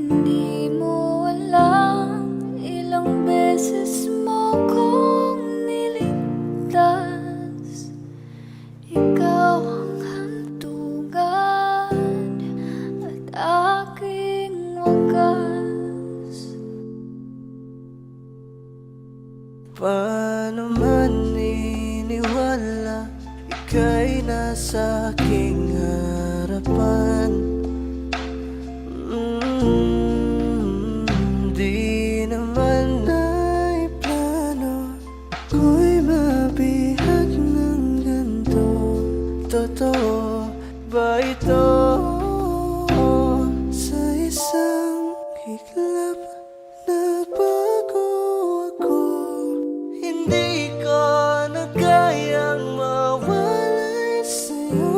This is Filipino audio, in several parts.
hindi mo alam, ilang beses mo kong niligtas. Ikaw ang hantungan at aking wakas. Paano man iniwala, ika'y nasa aking harapan. Di naman naiplano ako'y mabihag ng ganito. Totoo ba ito? Sa isang iglap nagbago ako. Hindi ko na kayang mawalay sa'yo.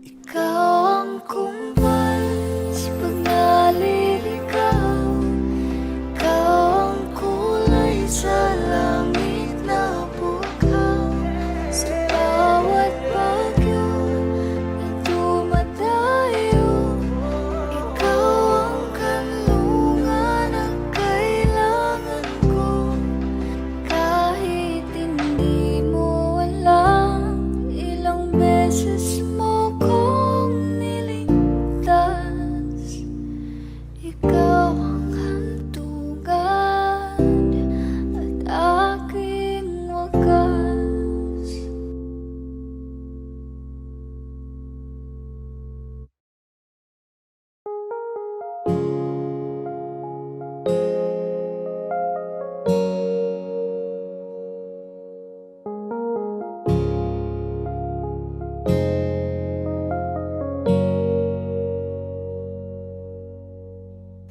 Ikaw ang kumpas pag naliligaw. Ikaw ang kulay sa langit na bukaw. Sa bawat bagyo na dumadayo, ikaw ang kanlungan na kailangan ko. Kahit hindi mo alam, ilang beses mo kong niligtas. Ikaw ang hantungan at aking wakas.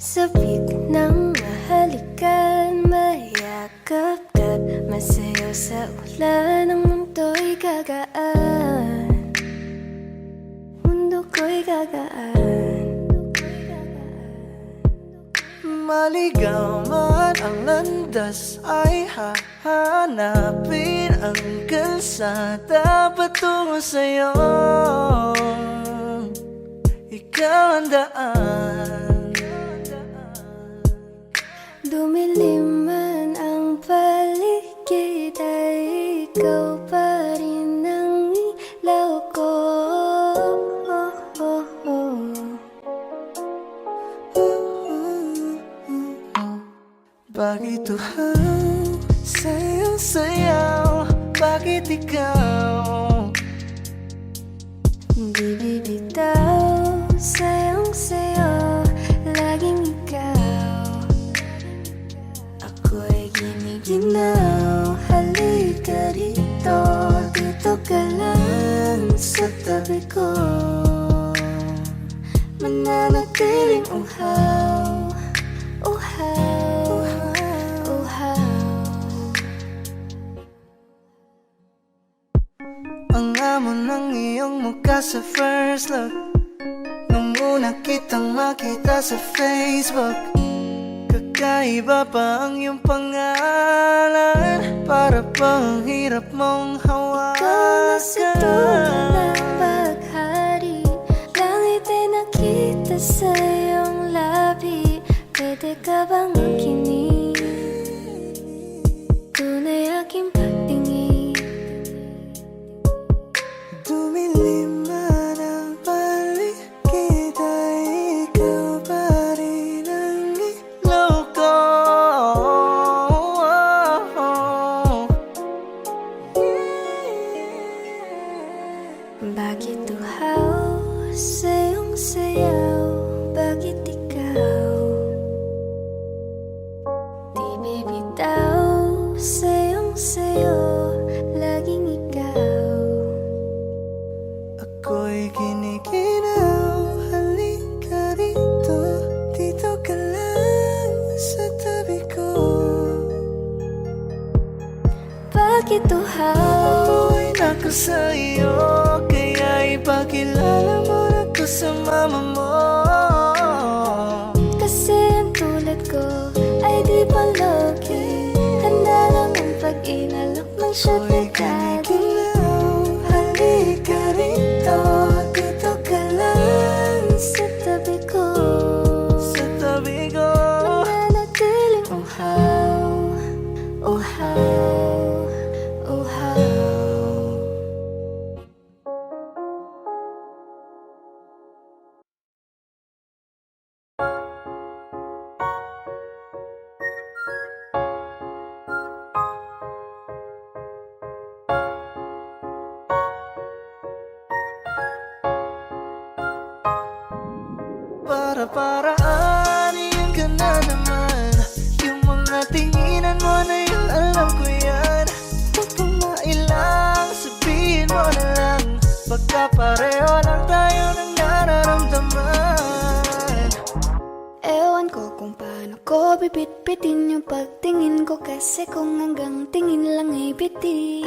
Sabik ng mahalikan, mayakap ka't masayaw sa ulan. Ang mundo'y gagaan, mundo ko'y gagaan. Maligaw man ang landas ay hahanapin ang kalsada patungo sa'yo. Ikaw ang daan. Dumilim man ang paligid ay ikaw pa rin ang ilaw ko. Bakit uhaw, sayaw-sayaw, bakit ikaw? Di bibitaw, sayang-sayo, laging ikaw. Ako'y giniginaw, halika rito. Dito ka lang sa tabi ko, mananatiling uhaw, uhaw, uhaw. Ang amon ng iyong mukha sa first look, nung una kitang makita sa Facebook. Kakaiba pa ang iyong pangalan, para bang hirap mong hawakan. Ikaw na sa dulo ng paghari, langit ay nakita sa iyong labi. Pwede ka bang makinig? Tunay aking pagtingin. Dumilim man ang paligid ay ikaw pa rin ang ilaw ko. Bakit uhaw sa iyong sayaw? Bakit ikaw di bibitaw sa iyong sayo? Laging ikaw. Ako'y giniginaw, halika rito. Dito ka lang sa tabi ko. Bakit uhaw? Ako'y nako sa iyo, kaya ipakilala mo na ko sa mama mo. Kasi ang tulad ko ay di palogi, handa lang ang pag-inalok ng sugar daddy. Halika rito, dito ka lang para-paraan, iyan ka na naman. Yung mga tinginan mo na yun, alam ko yan. Huwag kang mailang, sabihin mo na lang. Pagkapareho lang tayo ng nararamdaman. Ewan ko kung paano ko bibit-bitin yung pagtingin ko, kasi kung hanggang tingin lang ay bitin.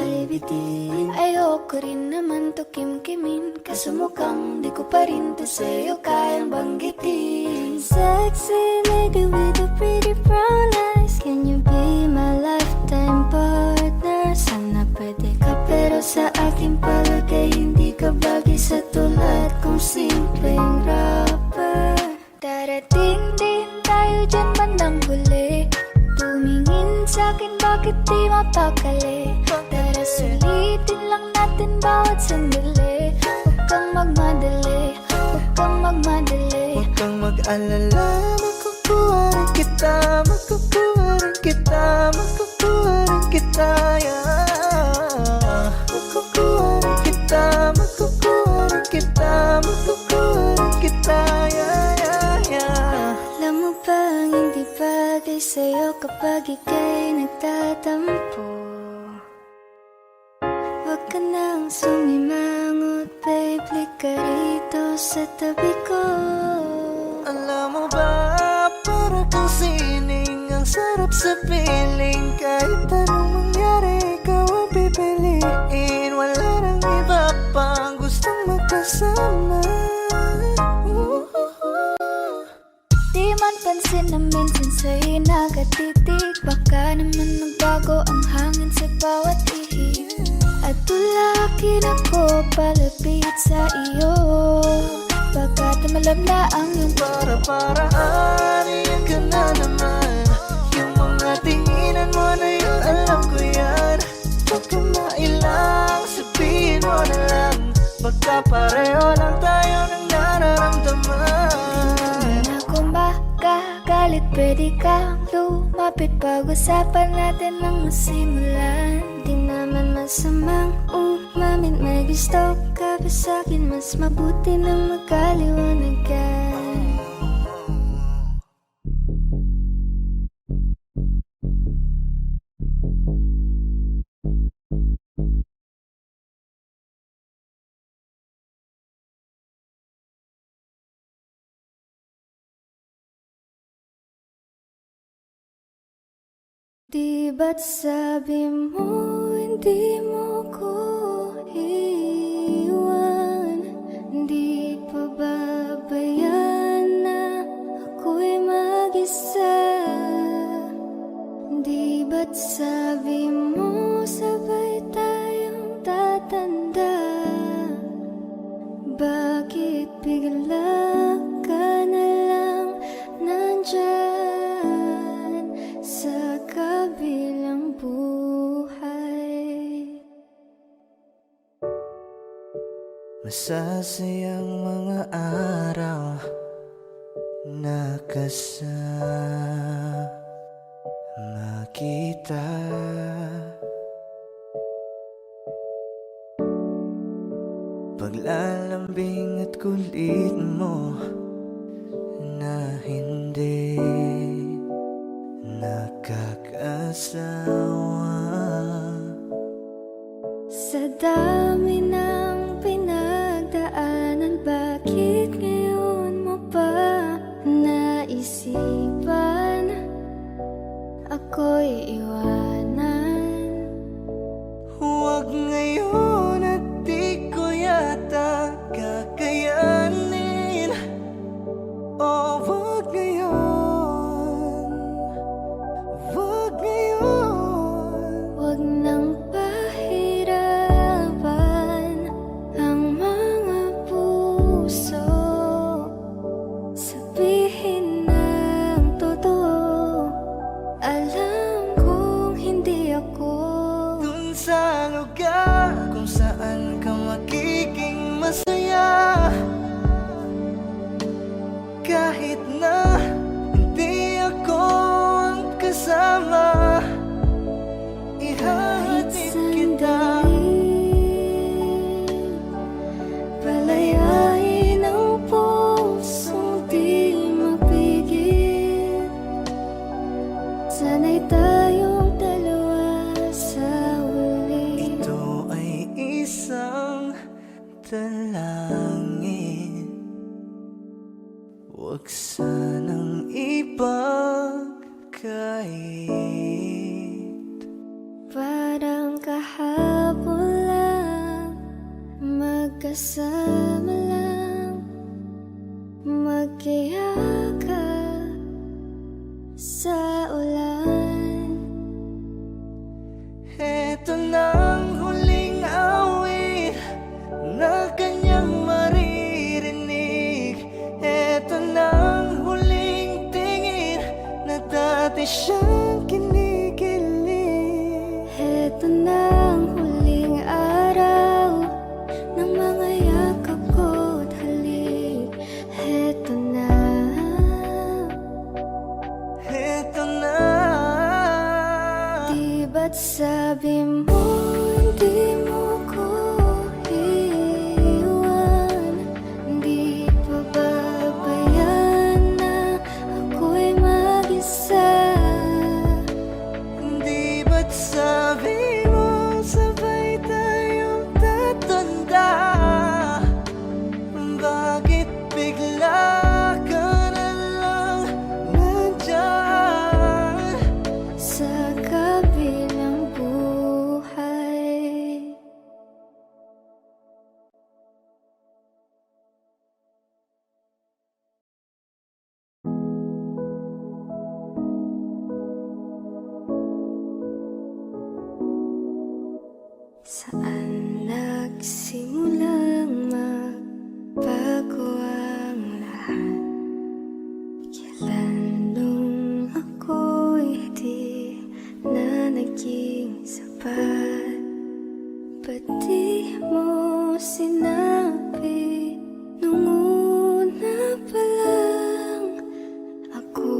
Ayoko rin naman to kim-kimin, kaso mukhang di ko pa rin to sa'yo kayang banggitin. Sexy lady with a pretty brown eyes, can you be my lifetime partner? Sana pwede ka, pero sa aking palagay hindi ka bagay sa tulad kong simpleng rapper. Darating din tayo dyan bandang huli, tumingin sa'kin bakit di mapakali. Tara sulitin lang natin bawat sandali, huwag kang magmadali, huwag kang magmadali. Huwag kang mag-alala, makukuha rin kita, makukuha rin kita, makukuha rin kita, yeah. Makukuha rin kita, makukuha rin kita, makukuha rin kita, yeah, yeah, yeah. Alam mo bang hindi bagay sa'yo kapag ika'y nagtatampo? Huwag ka nang sumimangot, babe, lika rito sa tabi ko. Alam mo ba, para kang sining, ang sarap sa piling. Kahit anong mangyari, ikaw ang pipiliin. Wala nang iba pa ang gustong magkasama. Di man pansin na minsan sa'yo nakatitig, baka naman nagbago ang hangin sa bawat ihip. At tulakin ako palapit sa iyo, baka tumalab na ang iyong Para-paraan, iyan ka na naman. Yung mga tinginan mo na yun, alam ko yan. Huwag kang mailang, sabihin mo na lang. Pagkapareho lang tayo ng nararamdaman. na kung makagalit, pwede kang lumapit, pag-usapan natin ang masimulan. Di naman masamang umamin, may gusto ka ba sa'kin? Mas mabuti na magkaliwanagan. Di ba't sabi mo hindi mo ko iwan? Di pa babayan na ako'y mag-isa? Di ba't sabi mo sabay tayong tatanda? Bakit bigla ka na lang nandyan sa kabilang buhay? Masasayang mga araw na kasama kita. Paglalambing at kulit mo na hindi nakakasawa. Sa dami ng pinagdaanan, bakit ngayon mo pa naisipan ako'y iwanan? Huwag ngayon at di ko yata kakayanin Huwag sanang ipagkait. Parang kahapon lang, magkasama lang, magkayakap sa ulan. Eto nang huling awit na kanyang maririnig. Eto nang huling tingin na dati siyang kinikilig. Heto na ang huling araw ng mga yakap ko't halik. Heto na. Eto na. Di ba't sabi mo hindi mo ko iwan? Di pa babayan na ako'y mag-isa? Di ba't sabi mo sabay tayong tatanda? Bakit bigla ka na lang nandyan Sa kabilang buhay? Saan nagsimulang magbago ang lahat? Kailan nung ako'y di na naging sapat? Ba't di mo sinabi nung una pa lang ako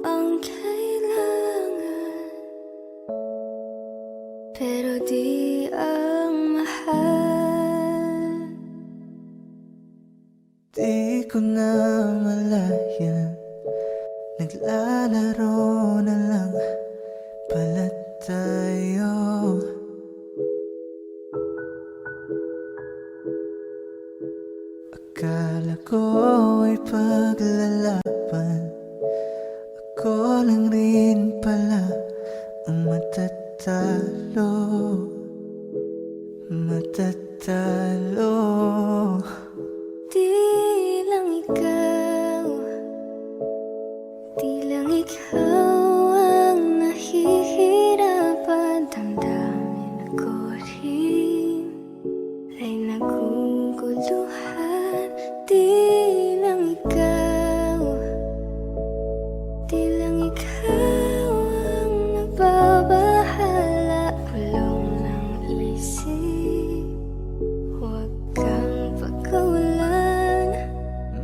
ang kailangan? Pero di ang mahal. Di ko na malayan, naglalaro na lang pala tayo. Akala ko ay paglalaban, ako lang rin pala ang matatalo. Matatalo. Di lang ikaw, di lang ikaw ang nahihirapan. Damdamin ako rin ay naguguluhan. Di lang ikaw, di lang ikaw ang nagbabahala. Bulong ng isip, huwag kang pagkawalan.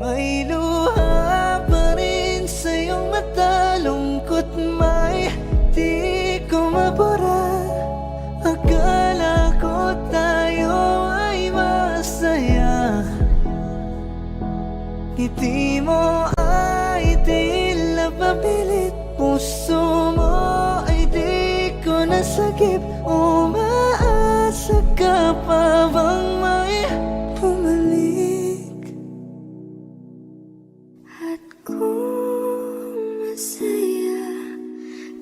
May luha pa rin sa iyong mata, lungkot may di ko mabura. Akala ko tayo ay masaya, ngiti mo ay tila papilit, puso mo ay di ko nasagip. Umaasa ka pa bang may bumalik? At kung masaya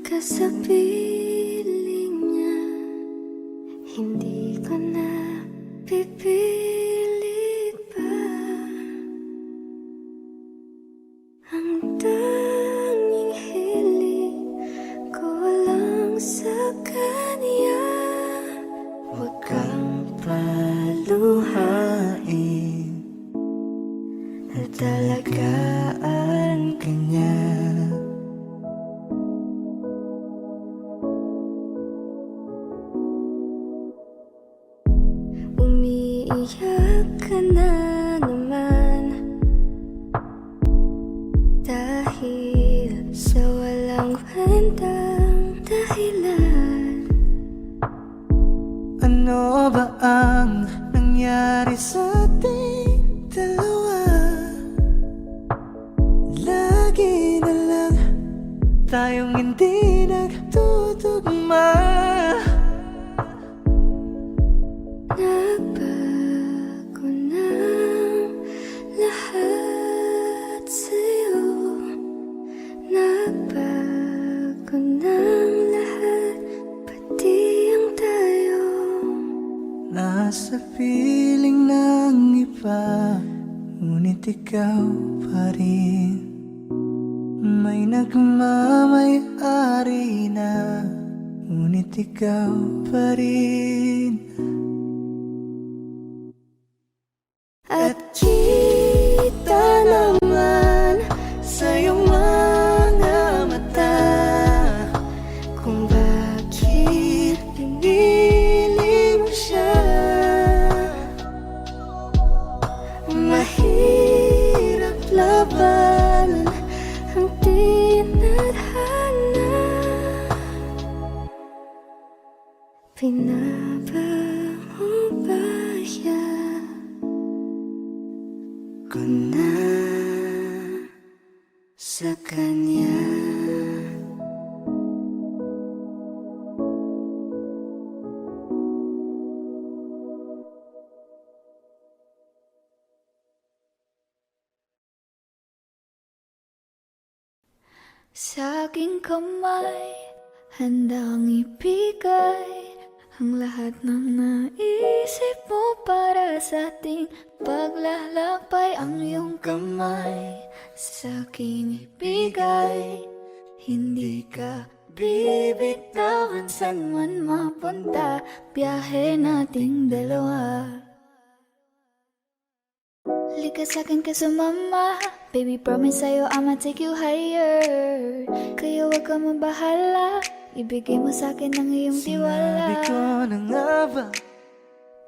ka sa piling niya, hindi ko na pipilit pa. Ang tanging hiling ko lang sa kanya, huwag kang paluhain at talagaan ka niya. Umiiyak ka na naman dahil sa walang kwentang dahilan. Ano ba ang nangyari sa ating dalawa? Lagi na lang tayong hindi nagtutugma. Nagbago na lahat sa'yo. ikaw pa rin. May nagmamay-ari na, ngunit ikaw pa rin. At kita naman sa iyong mga mata kung bakit pinili mo siya. Mahirap labanan ang tinadhana. Pinaba mo ba yan ko na sa kanya? Sa aking kamay, handang ibigay ang lahat ng naisip mo para sa ating paglalakbay. Ang iyong kamay sa akin ibigay, hindi ka bibitawan saan man mapunta. Biyahe nating dalawa. Lika sa'kin ka sumama, baby promise sa'yo I'ma take you higher. Kaya wag ka mabahala, ibigay mo sa'kin ang iyong tiwala. Sinabi ko na nga ba,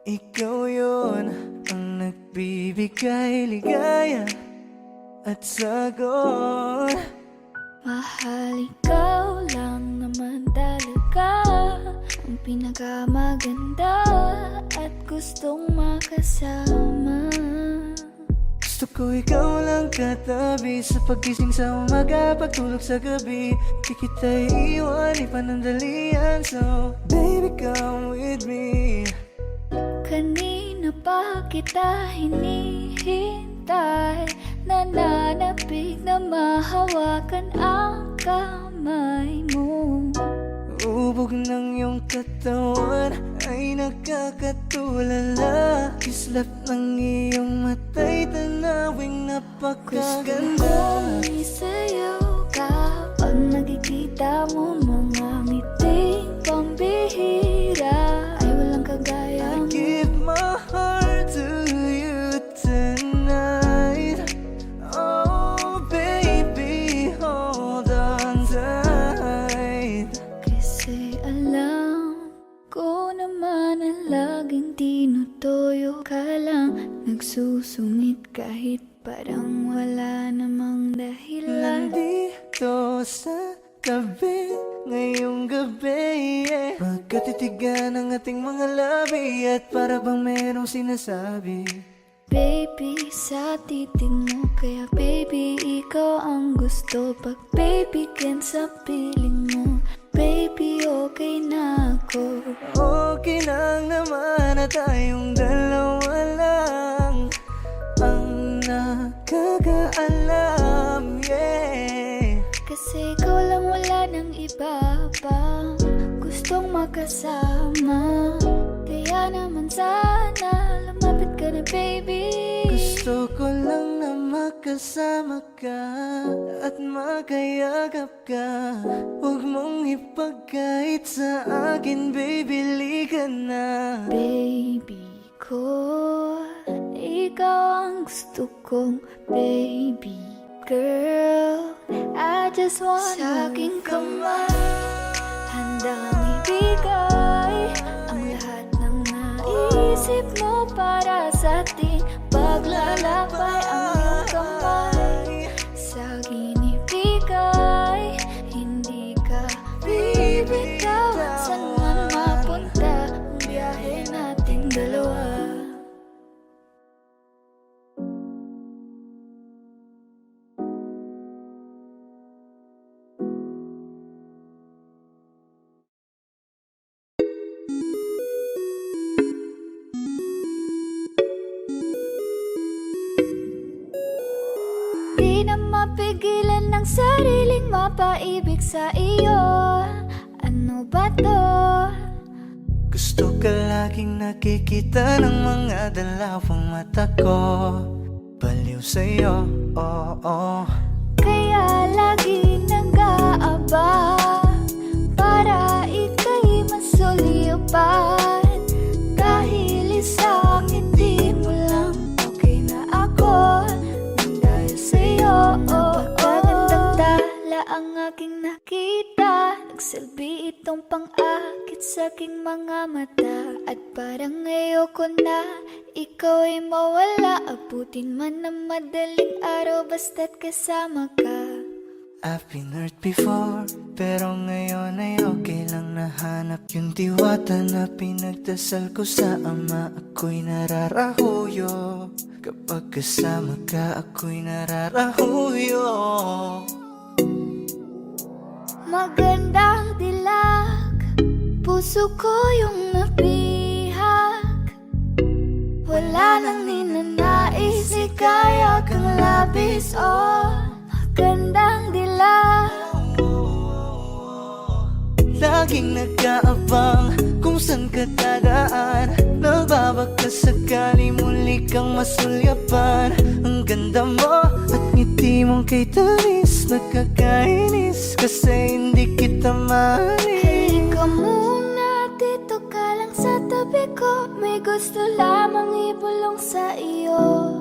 ikaw yun ang nagbibigay ligaya at sagot. Mahal, ikaw lang naman talaga ang pinakamaganda at gustong makasama. Gusto ko ikaw lang katabi sa pagising sa umaga, pagtulog sa gabi. Di kita iiwan, ipanandalian. So baby come with me. Kanina pa kita hinihintay, nananapig na mahawakan ang kamay mo. Ubog ng iyong katawan ay nakakatulala. Kislap ng iyong mata'y tanawing napakaganda. Gusto kong isayaw ka pag nakikita mo mga ngiting pambihira. Ay walang kagaya mo. Give my heart to you tonight. Oh baby, hold on tight. Kasi alam ko naman na laging tinutoyo ka lang, nagsusungit kahit parang wala namang dahilan. Nandito sa tabi ngayong gabi, magkatitigan ang ating mga labi at para bang merong sinasabi. Baby, sa titig mo, kaya baby, ikaw ang gusto. Pag baby, can sa piling mo, baby, okay na ako. Okay lang naman na tayong dalawa lang ang nakakaalam, yeah. Kasi ikaw lang, wala nang iba pa gustong makasama. Kaya naman sana lumapit ka na baby. Gusto ko lang na makasama ka at makayagap ka. Huwag mong ipagkait sa akin, baby, lika na. Baby ko, ikaw ang gusto kong baby girl. I just wanna sa aking kamay, handang ibigay ang lahat ng naisip mo para sa ating paglalakbay. Ang iyong kamay sa akin ibigay, hindi ka bibitawan saan man mapunta. Ang biyahe nating dalawa. Di na mapigilan ng sariling mapaibig sa iyo. Ano ba to? Gusto ka laging nakikita ng mga dalawang mata ko. Baliw sa'yo, oh, oh. Kaya lagi nag-aaba para ika'y masulyapan. Dahil isang ngiti mo lang, okay na ako nang dahil sa'yo, oh, napakagandang tala ang aking nakita. Nagsilbi itong pang-akit sa aking mga mata. At parang ayoko na ikaw ay mawala. Abutin man ng madaling araw basta't kasama ka. I've been hurt before, pero ngayon ay okay lang. Nahanap yung diwata na pinagdasal ko sa ama. Ako'y nararahuyo, kapag kasama ka ako'y nararahuyo. Magandang dilag, puso ko yung nabihag. Wala nang ninanais, ikaya kang labis, oh. Magandang dilag. Laging nag-aabang kung saan ka dadaan. Nagbabaka sakali muli kang masulyapan. Ang ganda mo at ngiti mong kay tamis. Nagkakainis kasi hindi kita maalis. Halika muna, dito ka lang sa tabi ko. May gusto lamang ibulong sa iyo.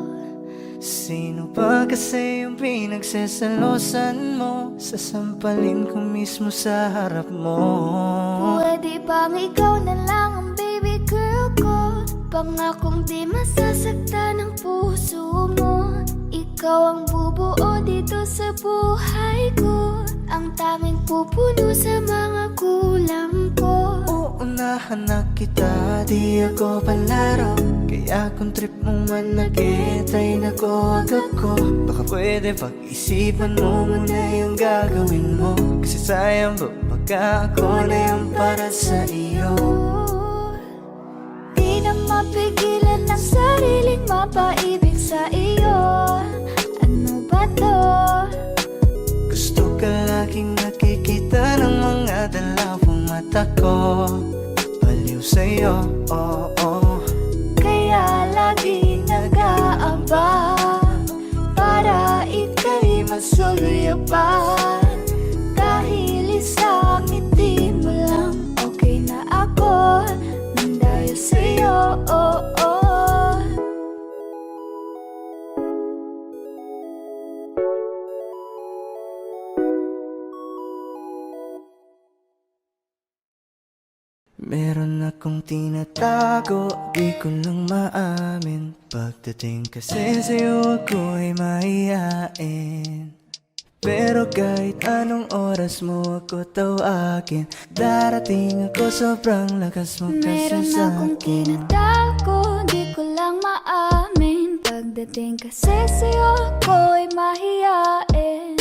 Sino ba kasi yung pinagsasalosan mo? Sasampalin ko mismo sa harap mo. Pwede bang ikaw na lang ang baby girl ko? Pangakong di masasaktan ang puso mo. Ikaw ang bubuo dito sa buhay ko. Ang tanging pupuno sa mga kulang ko. Uunahan na kita, di ako palaro. Kaya kung trip mong manakit ay nakuwag ako. Baka pwede pag-isipan mo muna yung gagawin mo. Kasi sayang ba baka ako na yung para sa iyo. Di na mapigilan ng sariling mapaibig sa iyo. Ano ba to? Gusto ka laging nakikita ng mga dalawang mata ko. Baliw sa'yo, oh, oh. Kaya lagi nag-aaba para ika'y masulyapan. Dahil isang ngiti mo lang, okay na ako nang dahil sa'yo, oh, oh. Meron akong tinatago, di ko lang maamin. Pagdating kasi sa'yo ako'y mahihain. Pero kahit anong oras mo ako tawagin, darating ako, sobrang lakas mo kasi Meron akong sa'kin. tinatago, di ko lang maamin. Pagdating kasi sa'yo ako'y mahihain.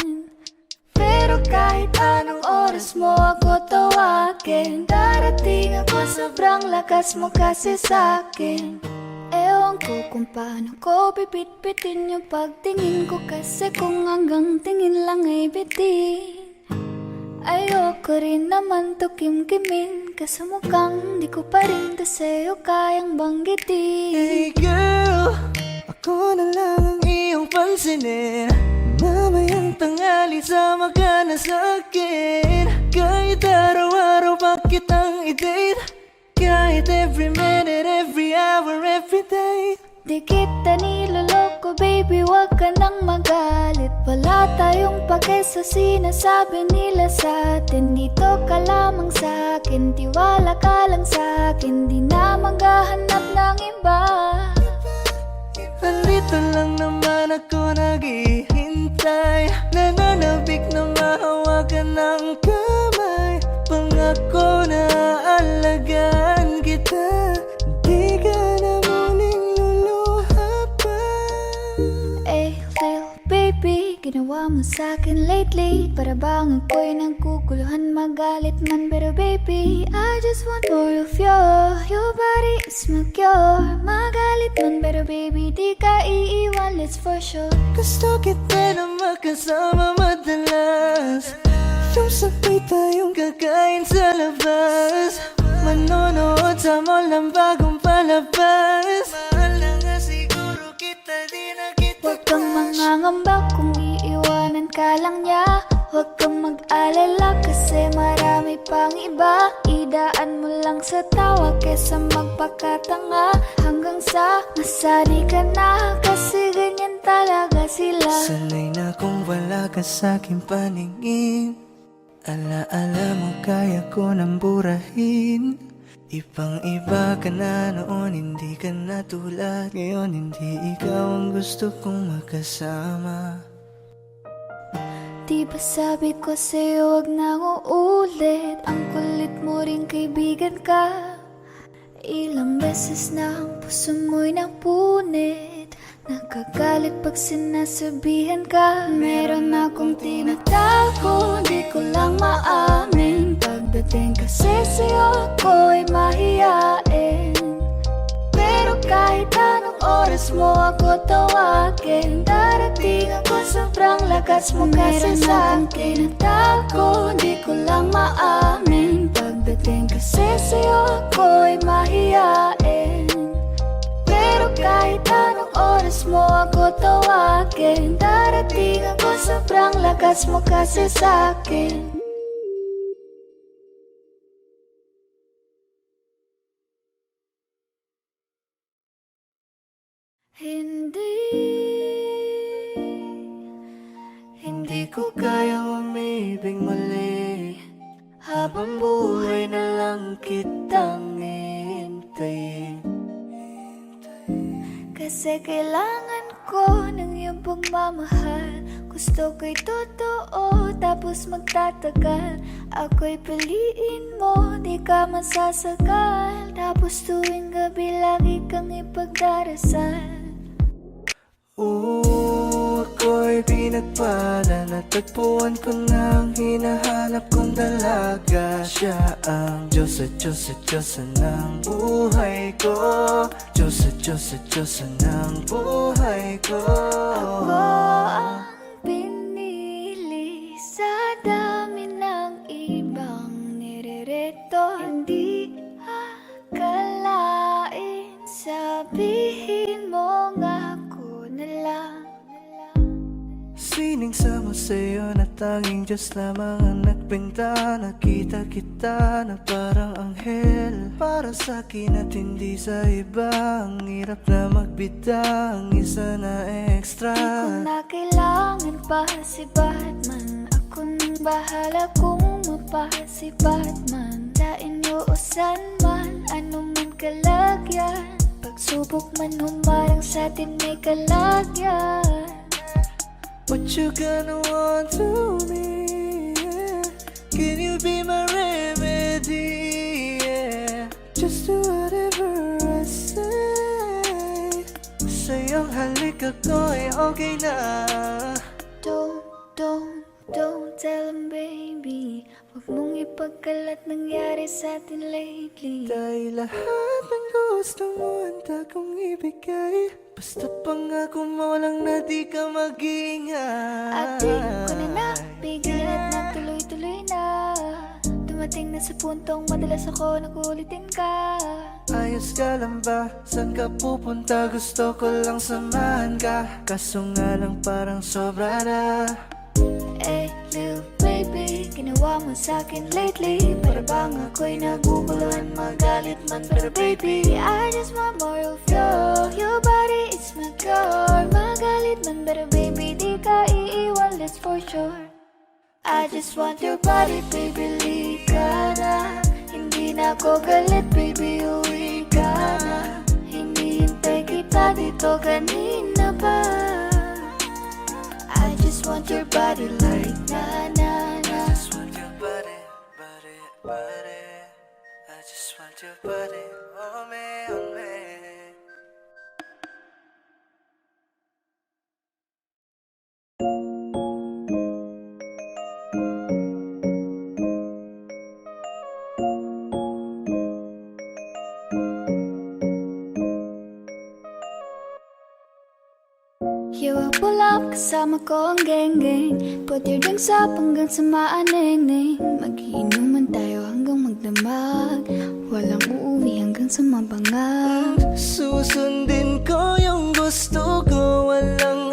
Pero kahit anong oras mo ako tawagin, darating ako, sobrang lakas mo kasi sa'kin. Ewan ko kung paano ko bibit-bitin yung pagtingin ko. Kasi kung hanggang tingin lang ay bitin, ayoko rin naman to kim-kimin. Kaso mukhang di ko pa rin to sa'yo kayang banggitin. Hey girl, ako na lang ang iyong pansinin. Mamayang tanghali sama ka na sa'kin. Kahit araw-araw pa kitang i-date. Kahit every minute, every hour, every day. Di kita niloloko baby, wag ka nang magalit. Wala tayong pake sa sinasabi nila sa'tin. Dito ka lamang sa'kin, tiwala ka lang sa'kin. Di na maghahanap ng iba. Nandito lang naman ako naghihintay. Nananabik na mahawakan ng kamay. Pangako na alagaan kita. Di ka na muling luluha pa. Eh, little baby, ginawa mo sa'kin lately. Para bang ako'y nagkukuluhan, magalit man. Pero baby, I just want more of you. Your body is my cure. Magalit man, pero baby, di ka iiwan, let's for sure. Gusto kita na makasama madalas. Yung sabay tayong kakain sa labas. Manonood sa mall ng bagong palabas. Mahal na nga siguro kita, di na kita Huwag kang mangangamba kung iiwanan ka lang niya. Huwag kang mag-alala kasi marami pang iba. Idaan mo lang sa tawa kesa magpakatanga. Hanggang sa masanay ka na kasi ganyan talaga sila. Sanay na kung wala ka sa'king paningin. Ala-ala mo kaya ko nang burahin. Ibang iba ka na noon, hindi ka na tulad ngayon. Hindi ikaw ang gusto kong makasama. Di ba sabi ko sa'yo wag nang uulit. Ang kulit mo rin kaibigan ka. Ilang beses na ang puso mo'y napunit. Nakagalit pag sinasabihan ka. Meron akong tinatago, di ko lang maamin. Pagdating kasi sa'yo ako'y mahiyain. Pero kahit anong oras mo ako tawagin, darating ako, sobrang lakas mo kasi sa'kin. Tinatago, di ko lang maamin. Pagdating kasi sa'yo ako'y mahiyain. Pero kahit anong oras mo ako tawagin, darating ako, sobrang lakas mo kasi sa'kin. Hindi ko kayang umibig muli. Habang buhay na lang kitang hintayin. Kasi kailangan ko ng iyong pagmamahal. Gusto ko'y totoo, tapos magtatagal. Ako'y piliin mo, di ka masasagal. Tapos tuwing gabi lagi kang ipagdarasal. Ako'y pinagpala, natagpuan ko na ang hinahanap kong dalaga. Siya ang Diyos at Diyos at Diyosa ng buhay ko. Diyos at Diyos at Diyosa ng buhay ko. Ako ang pinili sa dami ng ibang nirereto. Hindi akalain, sabihin mo nga ako na lang. Siningsa mo sa'yo na tanging Diyos lamang ang nagbenta. Nakita kita na parang anghel para sa'kin at hindi sa iba. Ang hirap na magbita, ang isa na extra. Di ko na kailangan pa si Batman. Ako nang bahala kung mapa si Batman. Sa inuusan man, ano man kalagyan. Pagsubok man humarang sa'tin may kalagyan. What you gonna want to me, yeah? Can you be my remedy, yeah? Just do whatever I say. Sa'yong halik ako'y okay na. Don't tell him baby. Huwag mong ipagkalat nangyari sa'tin lately. Dahil lahat ng gusto mo handa kong ibigay. Basta pangako mo lang na di ka mag-iingay. At di ko na napigil at nagtuloy-tuloy na. Dumating na sa puntong madalas ako nakulitin ka. Ayos ka lang ba? Saan ka pupunta? Gusto ko lang samahan ka. Kaso nga lang parang sobra na. Eh, little baby, ginawa mo sa'kin lately. Para bang ako'y naguguluhan, magalit man. Pero baby, I just want more of you. Your body is my cure. Magalit man, pero baby, di ka iiwan, that's for sure. I just want your body, baby, lika na. Hindi na ako galit, baby, uwi ka na. Hinihintay kita dito kanina pa. I just want your body like na na na. I just want your body, body, body. I just want your body on me, on me. You will pull up kasama ko ang geng-geng. Put your drinks up hanggang sa maaneng-neng. Magiinuman tayo hanggang magdamag. Walang uuwi hanggang sa mabangag. Susundin ko yung gusto ko, walang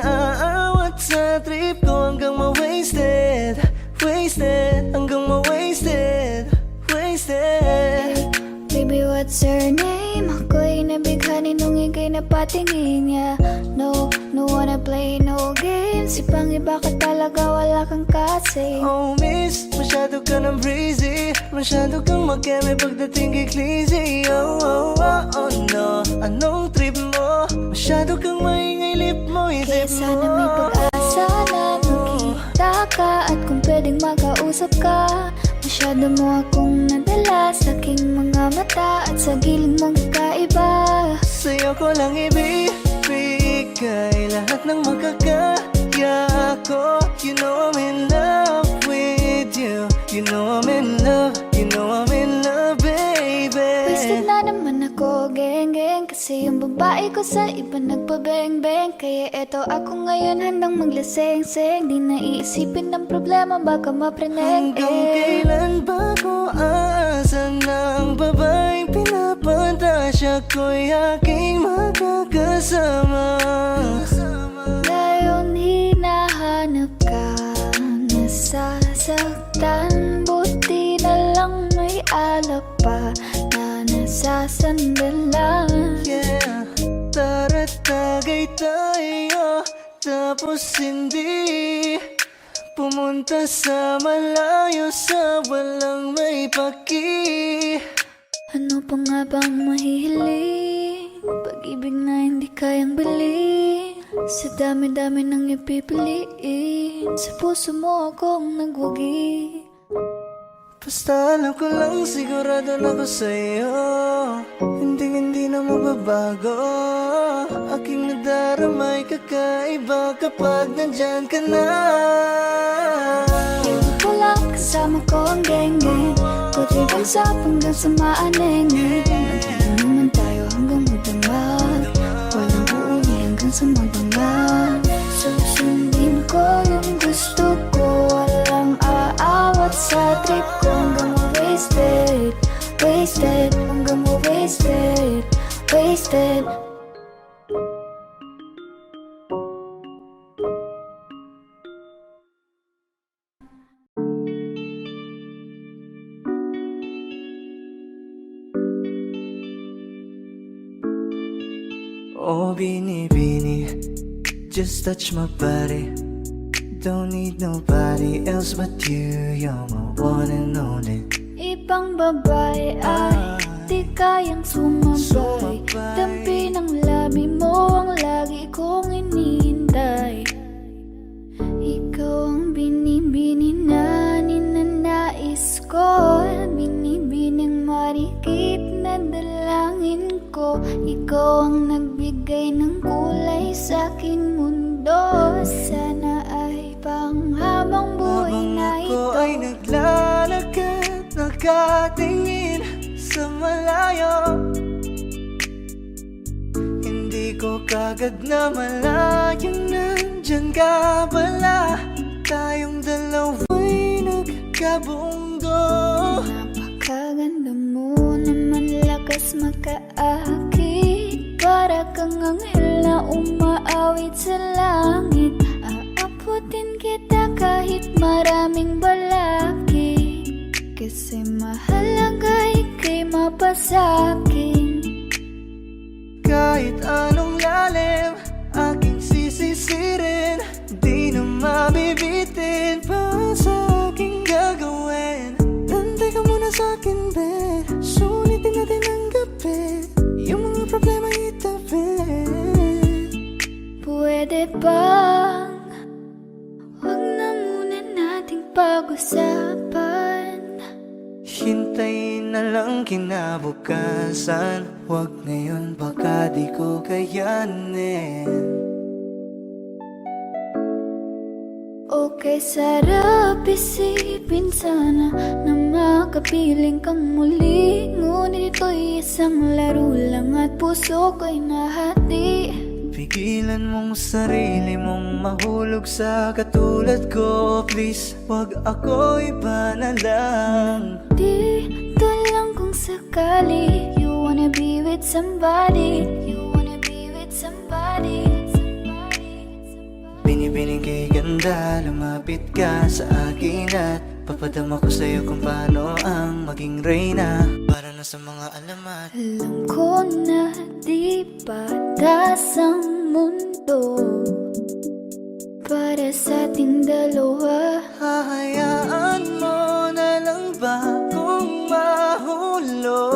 bakit talaga wala kang kasi? Oh miss, masyado ka ng breezy, masyado kang makeme pagdating kay Clizzy. Oh, oh, oh, oh no, anong trip mo? Masyado kang maingay, lip mo, Kaya isip mo. sana may pag-asa na magkita ka, at kung pwedeng makausap ka. Masyado mo akong nadala sa aking mga mata, at sa gilid mong kaiba. Sa'yo ko lang ibibigay lahat ng makakaya ko. You know I'm in love with you, you know I'm in love, you know I'm in love, baby. Wasted na naman ako, geng-geng, kasi yung babae ko sa iba nagpabeng-beng. Kaya eto ako ngayon handang maglaseng-seng, di na iisipin ng problema, baka mapreneng. Hanggang kailan ba ko aasa ng babaeng pinapantasya ko'y aking makakasama? Ngayon hinahanap ka, nasasaktan, buti na lang may alak pa na nasasandalan. Yeah, tara tagay tayo, tapos hindi pumunta sa malayo, sa walang may paki. Ano pa nga bang mahihiling? Pag-ibig na hindi kayang bilhin, sa dami-dami nang ipipiliin, sa puso mo akong nagwagi. Basta alam ko lang, sigurado na ko sa'yo, hindi na magbabago. Aking nadaramay kakaiba kapag nandyan ka na. Ko lang kasama ko ang geng-geng, putri kang sap hanggang sa maaneng-eng. Magiging naman tayo hanggang magdamag, walang uuwi hanggang sa magdamag. Susundin ko yung gusto ko, walang aawat sa trip ko. Hanggang mo wasted, wasted, hanggang mo wasted, wasted. Oh binibini, just touch my body, don't need nobody else but you. You're my one and only. Ibang babae ay di kayang sumabay, dampi ng labi mo ang lagi kong inihintay. Ikaw ang binibini na ninanais ko, binibining marikit na dalangin ko. Ikaw ang nagbigay ng kulay sa aking mundo, sana ay panghabang buhay na Habang ako ito. ay naglalakad, nakatingin sa malayo, hindi ko kagad na malayo, nandyan ka pala. Tayong dalawa'y nagkabundo. Napakaganda mo naman, lakas makaakit, para kang anghel na umaawit sa langit. Aabutin kita kahit maraming balakid, kasi mahalaga ika'y mapasakin. Kahit anong lalim, aking sisisirin, di na mabibitin pa sa aking gagawin. Nantay ka muna sa akin, be, sulitin natin ang gabi, yung mga problema itabi. Pwede bang wag na muna nating pag-usapan? Hintayin na lang kinabukasan, wag ngayon baka di ko kayanin. Okay, sarap isipin sana na makapiling kang muli, ngunit ito'y isang laro lang at puso ko'y nahati. Pigilan mong sarili mong mahulog sa katulad ko, please, wag ako iba na lang. Dito lang kung sakali, you wanna be with somebody, you wanna be with somebody. Binibining kay ganda, lumapit ka sa akin at papadama ko sa'yo kung paano ang maging reyna, para na sa mga alamat. Alam ko na di patas ang mundo, para sa ating dalawa. Hahayaan mo na lang ba kung mahulog?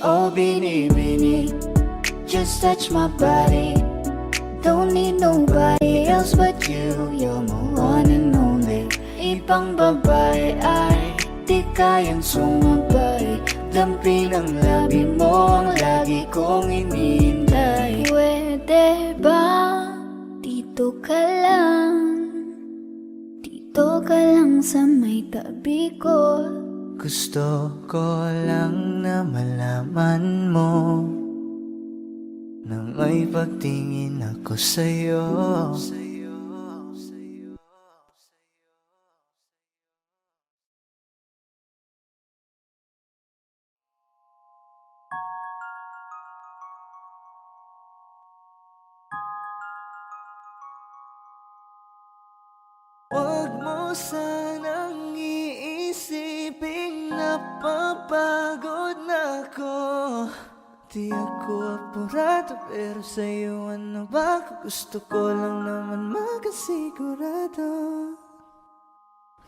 Oh, binibini, just touch my body. Don't need nobody else but you. You're my one and only. Ibang babae ay di kayang sumabay. Dampi ng labi mo ang lagi kong inihintay. Pwede ba dito ka lang? Dito ka lang sa may tabi ko. Gusto ko lang na malaman mo nang may pagtingin ako sa'yo. Huwag mo sanang iisiping napapagod na ako. Di ako apurado pero sa'yo ano ba? Gusto ko lang naman makasigurado.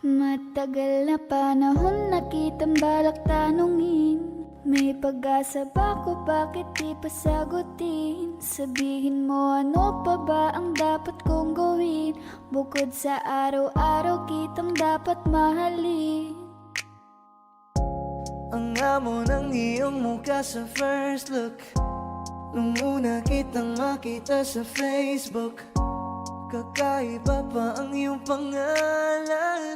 Matagal na panahon na kitang balak tanungin. May pag-asa ba ko, bakit di pa sagutin? Sabihin mo ano pa ba ang dapat kong gawin? Bukod sa araw-araw kitang dapat mahalin. Ang amo ng iyong mukha sa first look, nung una kitang makita sa Facebook. Kakaiba pa ang iyong pangalan,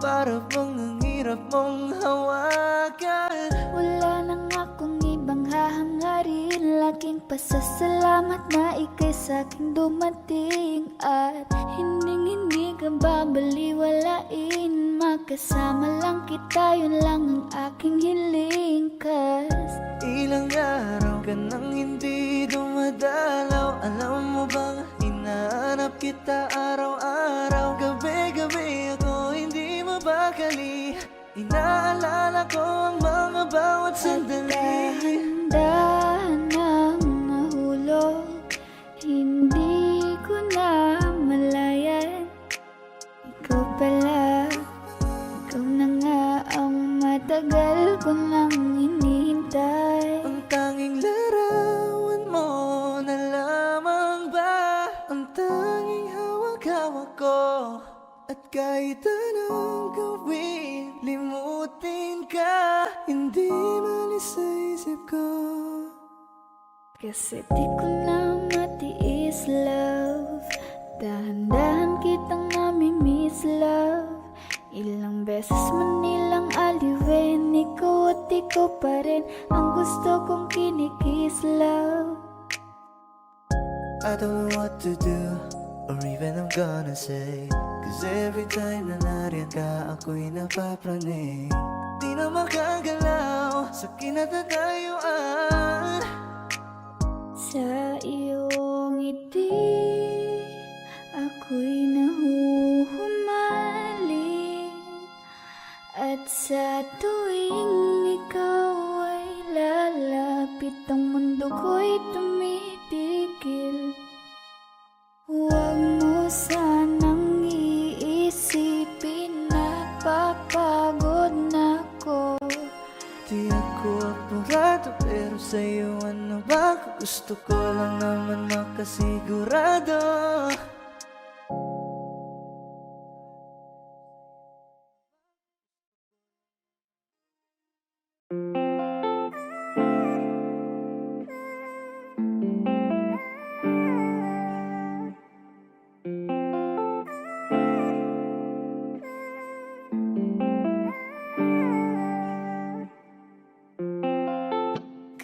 para bang ang hirap mong hawakan. Wala nang akong ibang hahangarin, laking pasasalamat na ika'y sa'king dumating. At hindi ka babaliwalain, magkasama lang kita, yun lang ang aking hiling. Cause ilang araw ka nang hindi dumadalaw. Alam mo bang hinahanap kita araw-araw? Gabi-gabi ako hindi mabakali, inaalala ko ang mga bawat sandali. dahan ang nahulog, hindi ko na malayan. Ikaw pala, ikaw na nga ang matagal ko nang hinihintay. Ang tanging larawan mo na lamang ba ang tanging hawak-hawak ko? At kahit anong gawin, limutin ka, hindi malis sa isip ko. Kasi di ko na matiis, love. Dahan-dahan kitang nami-miss, love. Ilang beses man nilang aliwin, ikaw at ikaw pa rin ang gusto kong kinikiss, love. I don't know what to do, or even I'm gonna say. Cause every time na nariyan ka, ako'y napapraning. Di na makagalaw sa kinatatayuan. Sa iyong ngiti, ako'y nahuhumaling. At sa tuwing ikaw ay lalapit, ang mundo ko'y tumitigil. Huwag mo sanang iisipin na papagod na ako. Di ako apurado pero sa'yo ano ba? Gusto ko lang naman makasigurado.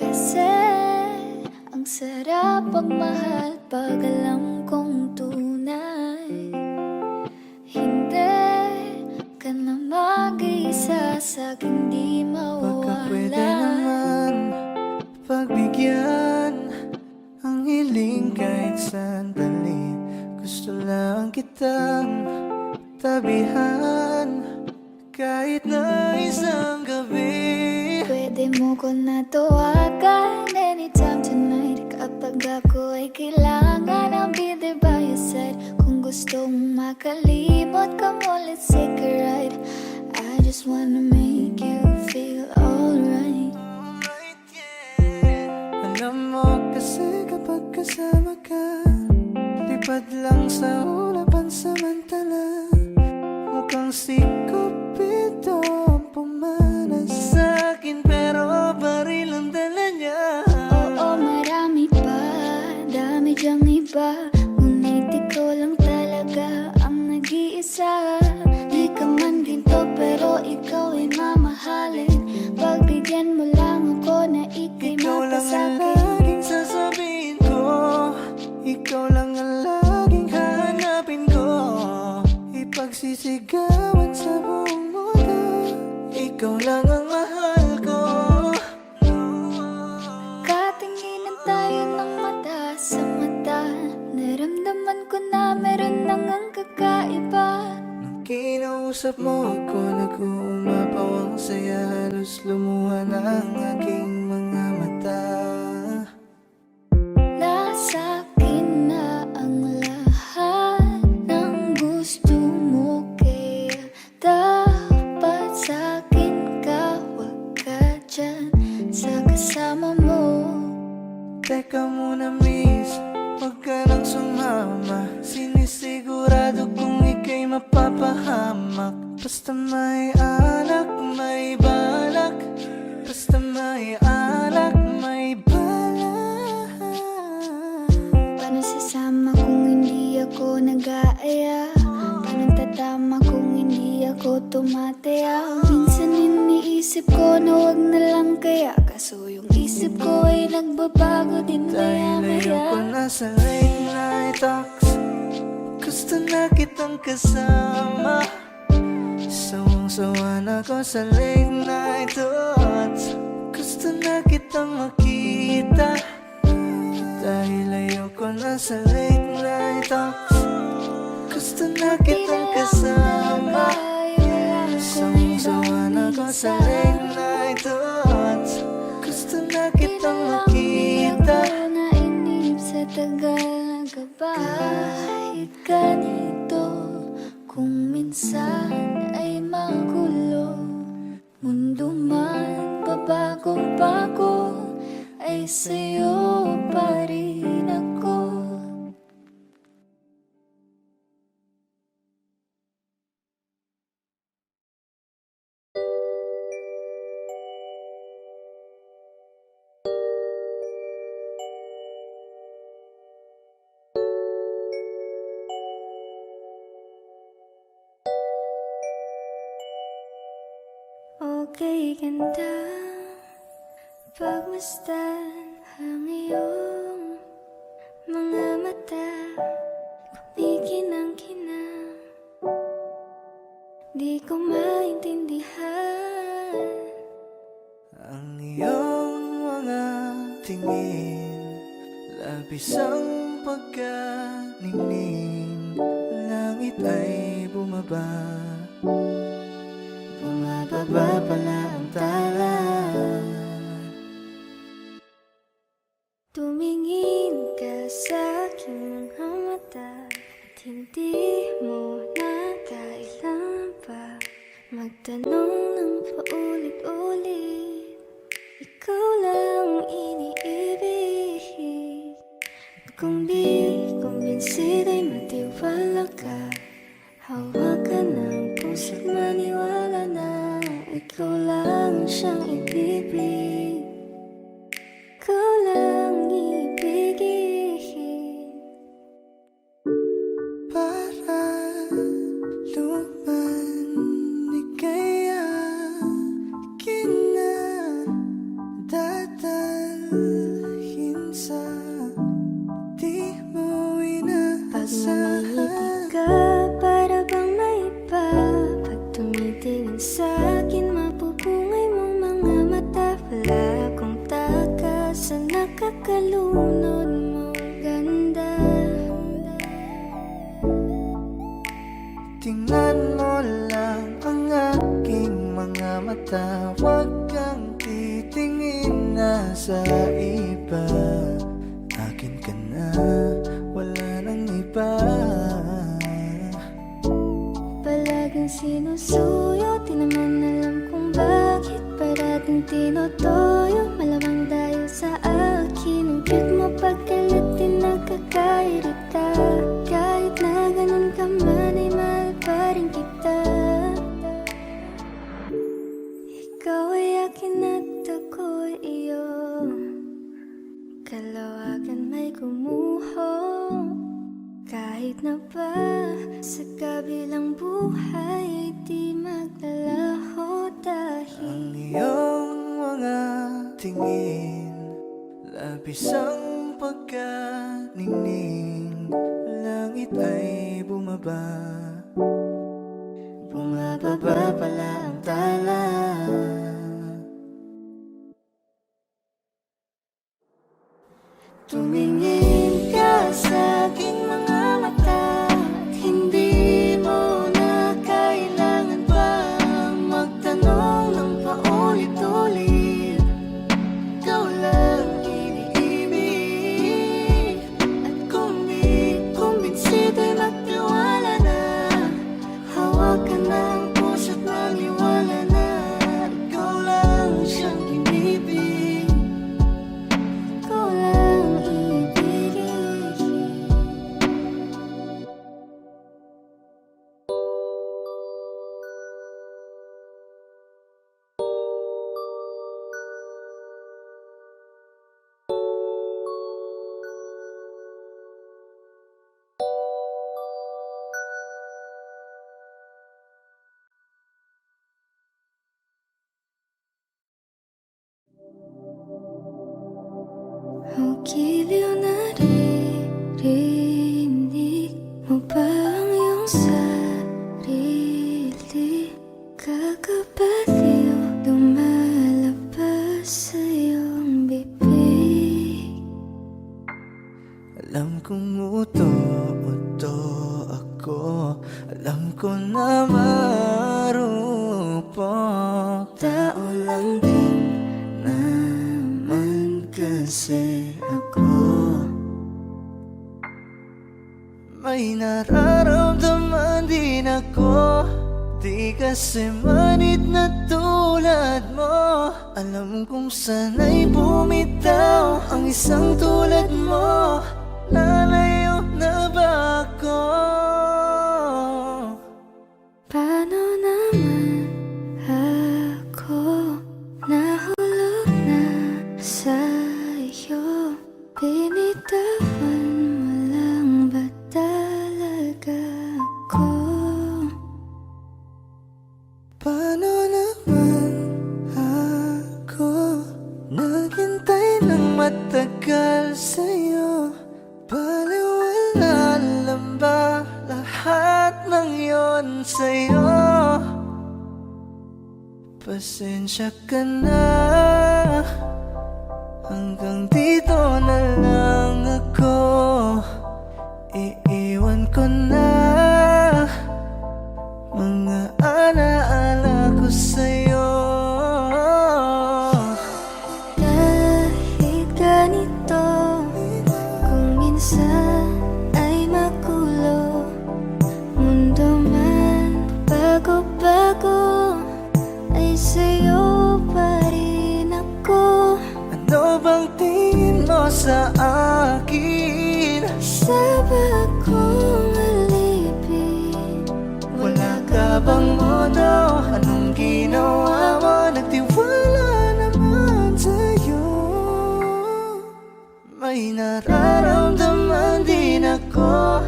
Kasi ang sarap pagmahal pag alam kong tunay. Hindi ka na mag-iisa sa'king di Baka pwede mawala. naman pagbigyan ang hiling kahit sandali. Gusto lang kitang tabihan kahit na isang gabi. Pwede mo ko na tawagan anytime tonight. Kapag pangarap ko ay kailangan I'll be there by your side. Kung gusto mong makalimot, come on, let's take a ride. I just wanna make you feel alright. Alam mo kasi kapag kasama ka, lipad lang sa ulapan samantala. Mukhang si Cupido ang pumanas sa akin, pero baril ang dala niya. Oo, marami pa, dami dyang iba, ngunit ikaw lang talaga ang nag-iisa. Di ka man ginto pero ikaw ay mamahalin. Pagbigyan mo lang ako na ika'y Ikaw lang ang mapasakin. laging sasabihin ko, ikaw lang ang laging hahanapin ko. Ipagsisigawan sa buong mundo, ikaw lang ang mahal ko. Katinginan tayo ng mata sa mata, naramdaman ko na meron nang ang kakaiba. Nung kinausap mo ako, nag-uumapaw ang saya, halos lumuha na ang aking mga mata. Nasa akin na ang lahat ng gusto mo, kaya dapat sa akin ka, wag ka dyan sa kasama mo. Teka muna miss, huwag ka nang sumama. Sinisigurado kong ika'y mapapahamak. Basta may alak, may balak. Basta may alak, may balak. Paano sasama kung hindi ako nag-aaya? Paano tatama kung hindi ako tumataya? Minsan iniisip ko na wag na lang kaya, kaso yung isip ko ay nagbabago din Dahil ayoko maya-maya. na sa late night talks, gusto na kitang kasama. Sawang-sawa na ko sa late night thoughts, gusto na kitang makita. Dahil ayoko na sa late night talks, gusto na kitang kasama. Sawang-sawa na ko sa late night thoughts, gusto na kitang makita. Ako na inip sa tagal na kahit ganito, kung minsan ay magulo, mundo man pabago-bago, ay sa'yo pa rin ako. Okay, ganda, pagmasdan ang iyong mga mata, kumikinang-kinang, di ko maintindihan. Ang iyong mga tingin, labis ang pagkaningning. Langit ay bumaba, bumababa pala ang tala. Tumingin ka sa aking mga mata, at hindi mo na kailangan pa magtanong ng paulit-ulit. Ikaw lang iniibig, at kung di kumbinsido'y matiwala ka. Hawakan ng puso't maniwala na ikaw lang siyang ibibig. Ikaw lang ibigin. Para luman di kaya kinadadalhin sa di mo inahalin. suyo. Di naman alam kung bakit parating tinotoyo. Malamang dahil sa akin ang cute mo pagkalit din nagkakairita. Kahit na ganun ka man ay mahal pa rin kita. Ikaw ay akin at ako'y iyo. Kalawagan may gumuho. Kahit na ba sa kabilang buhay ay di maglalaho. Dahil ang iyong mga tingin, labis ang pagkaningning. Langit ay bumaba, bumababa pala ang tala. tumingin ka sa aking mga mata at hindi mo na kailangan pang magtanong ng paulit-ulit. Ikaw lang iniibig. At kung di kumbinsido'y magtiwala na. Hawakan ng puso't maniwala na. Ikaw lang siyang inibig. Ikaw lang ibigin. Ang giliw na naririnig mo ba ang iyong sarili? Kakabaliw lumalabas sa iyong bibig. Alam kong uto-uto ako, alam ko na marupok. Tao lang din naman kasi ako. May nararamdaman din ako, di kasi manid na tulad mo. Alam kong sana'y bumitaw ang isang tulad mo. Lalayo na ba ako? Paano naman ako nahulog na sa iyo? Binitawan mo lang ba talaga ako? Paano naman ako naghintay ng matagal sa'yo? Baliwala lang ba lahat ng yon sa'yo? Pasensya ka na, hanggang dito na lang ako. Iiwan ko na mga alaala ko sa'yo. Kahit ganito, kung minsan ay magulo, mundo man bago-bago, ay sa'yo pa rin ako. Ano bang tingin mo sa akin? Sa bagong alipin, Wala ka bang modo? Anong ginawa mo? Nagtiwala naman sa'yo. May nararamdaman din ako,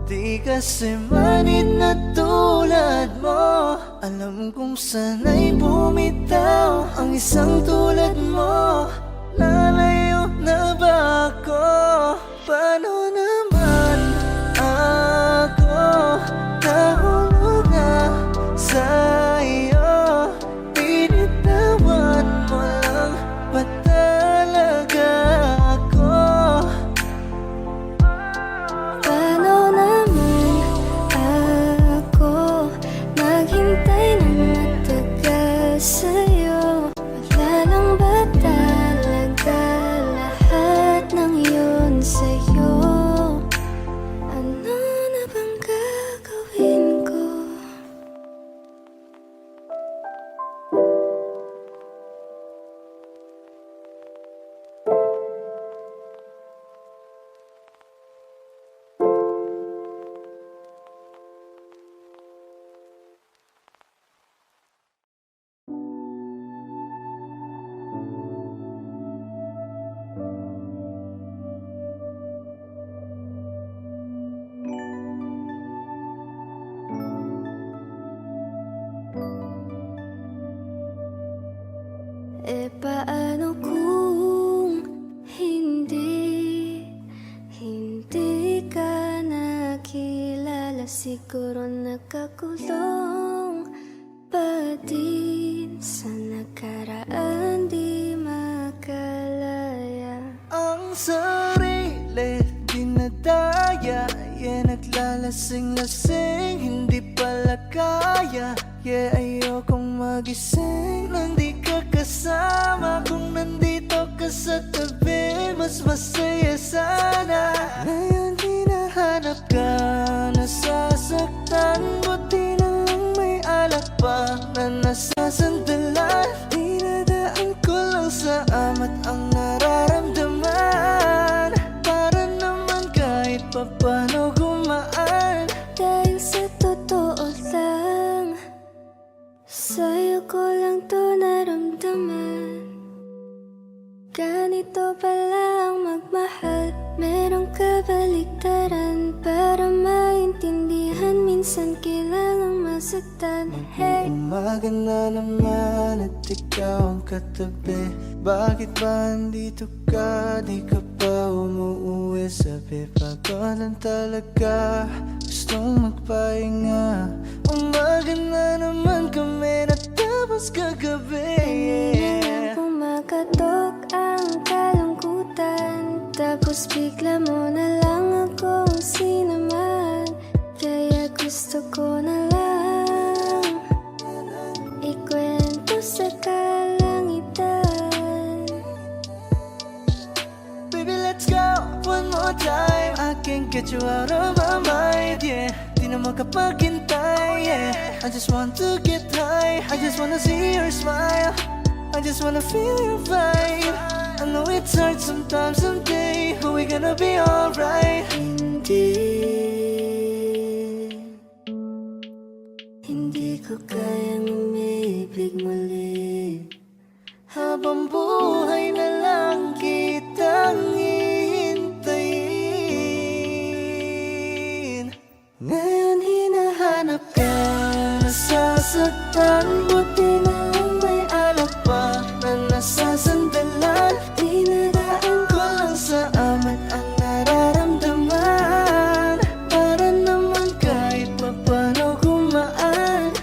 di kasi manid na tulad mo. Alam kong sana'y bumitaw ang isang tulad mo. Lalayo na ba ako? Paano naman ako nahulog na sa iyo? Binitawan mo lang ba talaga ako? paano naman ako naghintay ng matagal sa'yo? Wala lang ba talaga lahat ng yun sa'yo? nakilala, siguro nakakulong pa din sa nakaraan, di makalaya. Ang sarili dinadaya, yeah, naglalasing-lasing, hindi pala kaya. Yeah, ayokong magising nang di ka kasama. Kung nandito ka sa tabi, mas masaya sana. Ngayon hinahanap ka, nasasaktan, buti na lang may alak pa na nasasandalan. Dinadaan ko lang sa amat ang nararamdaman, para naman kahit papano gumaan. Dahil sa totoo lang, sa'yo ko lang to naramdaman. Ganito pala ang magmahal, merong kabaliktaran. Para maintindihan, minsan kailangang masaktan. Hey, Umaga na naman at ikaw ang katabi. Bakit ba andito ka? Di ka pa umuuwi. Sabi pagod lang talaga, gustong magpahinga. Umaga na naman kami natapos kagabi. kanina pumakatok ang kalungkutan, tapos bigla mo na lang akong sinamahan. Kaya gusto ko na lang ikwento sa kalangitan. Baby, let's go one more time. I can't get you out of my mind, yeah. Di na makapaghintay, yeah. I just want to get high, I just wanna see your smile, I just wanna feel your vibe. I know it's hard sometimes, someday we gonna be alright. Hindi ko kayang umibig muli, Habang buhay na lang kitang hihintayin. Ngayon hinahanap ka, nasasaktan, buti na lang may alak pa na nasasandalan. Dinadaan ko lang sa amat ang nararamdaman, para naman kahit papano gumaan.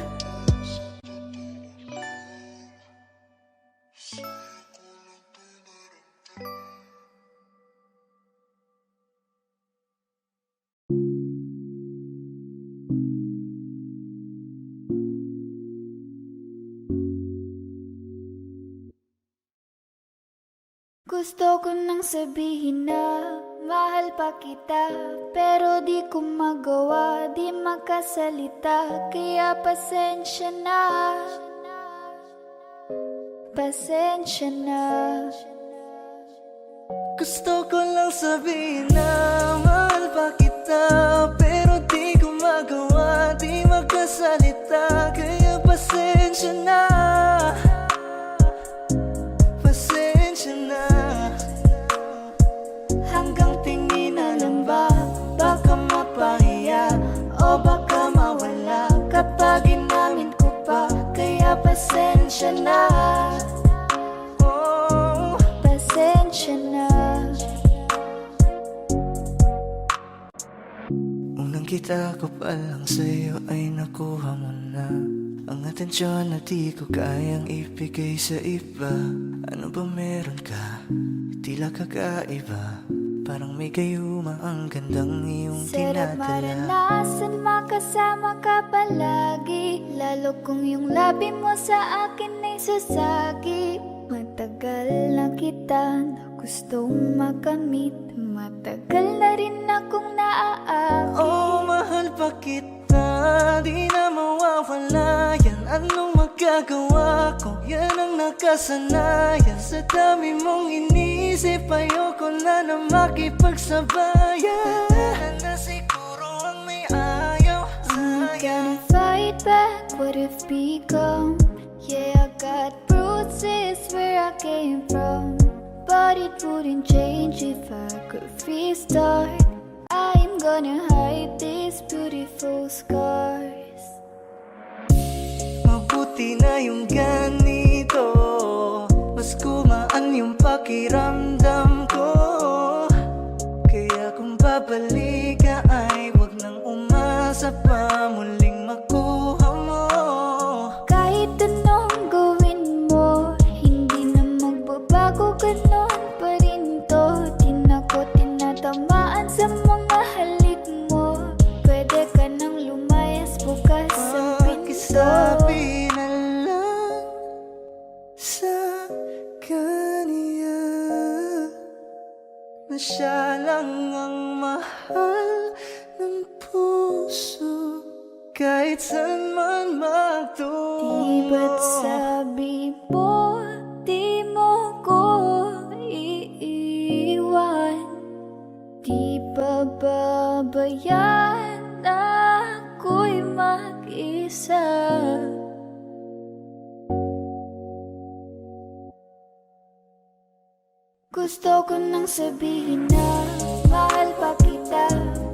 gusto ko nang sabihin na mahal pa kita, pero di ko magawa, di makasalita. Kaya pasensya na, pasensya na. Gusto ko lang sabihin na mahal pa kita, pero di ko magawa, di magkasalita. Kaya pasensya na, pasensya na. Hanggang tingin na lang ba, baka mapahiya o baka mawala kapag inamin ko pa. Kaya pasensya na, oh, Pasensya na. unang kita ko pa lang sa'yo ay nakuha mo na ang atensyon na di ko kayang ibigay sa iba. Ano ba meron ka? Tila kakaiba, parang may gayuma ang gandang iyong Sarap tinadala. maranasan, makasama ka palagi, lalo kung yung labi mo sa akin ay sasagi. Matagal na kita na gustong makamit, matagal na rin akong naaakit. Oh, mahal pa kita, di na mawawala yan. Anong magagawa ko? Yan ang nakasanayan. Sa dami mong inisip, ayoko na na makipagsabayan. Tatahan na siguro ang may ayaw I'm sa'yo. gonna fight back what if become. Yeah, I got bruises where I came from, but it wouldn't change if I could restart. I'm gonna hide these beautiful scars. Mabuti na yung ganito, mas gumaan yung pakiramdam ko. Kaya kung babalik ka ay wag nang pag-asa pa muling makuha mo. Kahit anong gawin mo, hindi na magbabago, ganon pa rin to. Di na ko tinatamaan sa mga halik mo. Pwede ka nang lumayas, bukas ang pinto. Pakisabi na lang sa kanya na siya lang ang mahal ng puso, kahit saan man magtungo. Di ba't sabi mo, di mo ko iiwan? Di ba babayaan ako'y mag-isa? Gusto ko nang sabihin na mahal pa kita,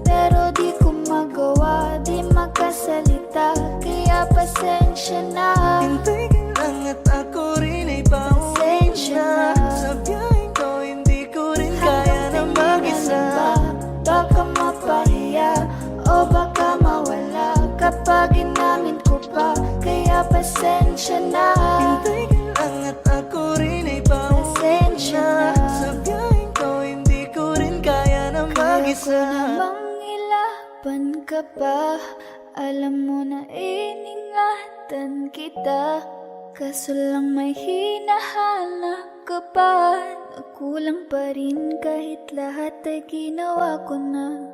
pero di ko magawa, di makasalita. Kaya pasensya na. Hintay ka lang at ako rin ay pauwi Pasensya na. na. Sa biyaheng ko hindi ko rin kaya na mag-isa. Baka mapahiya o baka mawala kapag inamin ko pa. Kaya pasensya na. Hintay ka lang at ako rin ay pauwi Pasensya na. na. Sa biyaheng ko hindi ko rin kaya na Kaya ko mag-isa. namang ilaban ka pa. Alam mo na iningatan kita, kaso lang may hinahanap ka pa. Nagkulang pa rin kahit lahat ay ginawa ko na.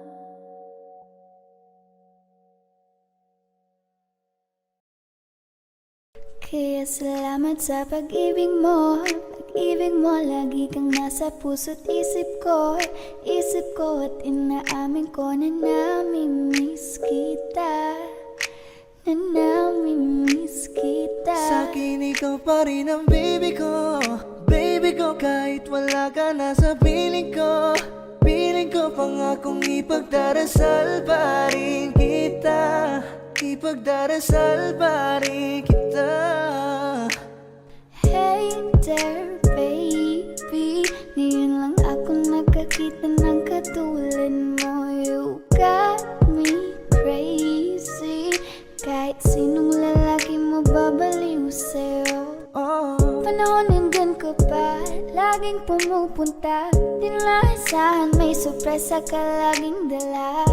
Kaya salamat sa pag-ibig mo. Pag-ibig mo, lagi kang nasa puso't isip ko. Isip ko at inaamin ko na namimiss kita. Na namimiss kita. Sa'kin ikaw pa rin ang baby ko. Baby ko, kahit wala ka na sa piling ko. Piling ko pangakong ipagdarasal pa rin kita. Ipagdarasal pa rin kita. Hey there baby, ngayon lang ako nakakita ng katulad mo. You got me crazy, kahit sinong lalaki mo babaliw sa'yo. Panahon nandyan ka pa, laging pumupunta. Di naasahan, may sorpresa ka laging dala.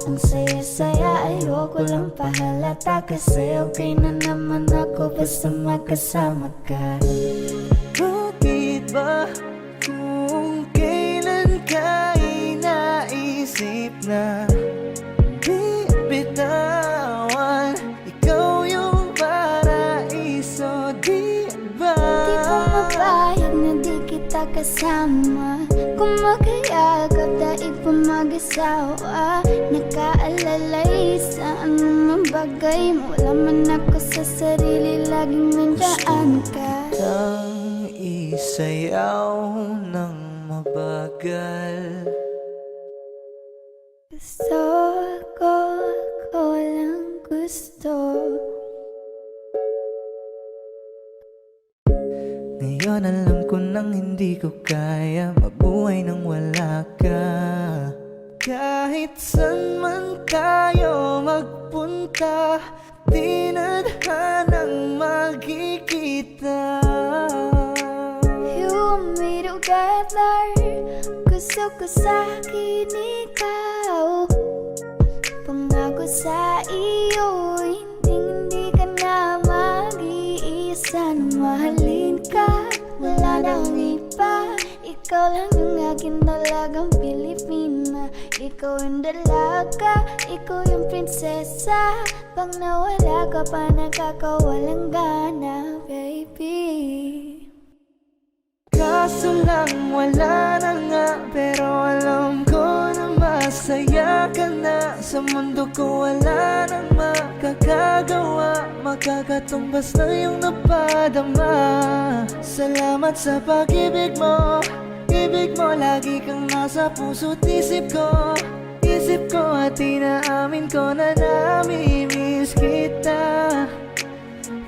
Ang saya-saya, ayoko lang pahalata, kasi okay na naman ako basta magkasama ka. Bakit ba kung kailan ka inaisip na di bitawan? Ikaw yung paraiso, di ba? Di ko mapayag na di kita kasama. Kung magkayagap, daig pa mag-asawa. Nakaalalay sa anumang bagay. Wala man ako sa sarili, laging nandaan ka. Ang isayaw ng mabagal. Gusto ko, ako lang gusto. Ngayon alam ko nang hindi ko kaya mabuhay nang wala ka. Kahit saan man tayo magpunta, di nadhanang magkikita. You want me together, gusto ko sa'kin ikaw. Pangako sa iyo, hindi ka na mag-iisa. Na mahalin ka, wala nang iba. Ikaw lang yung aking dalagang Pilipina. Ikaw yung dalaga, ikaw yung prinsesa. Pag nawala ka pa, nakakawalang gana, baby. Kaso lang wala na nga, pero alam ko na masaya ka na. Sa mundo ko wala nang makakagawa, makakatumbas na yung napadama. Salamat sa pag-ibig mo, ibig mo, lagi kang nasa puso't isip ko. Isip ko at inaamin ko na namimiss kita.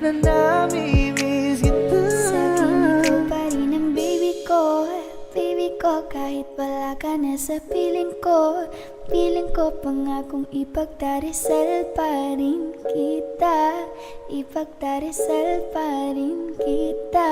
Na namimiss kita. Sa'kin ikaw pa rin ang baby ko. Baby ko kahit wala ka na sa piling ko. Piling ko pangakong ipagdarasal pa rin kita. Ipagdarasal pa rin kita.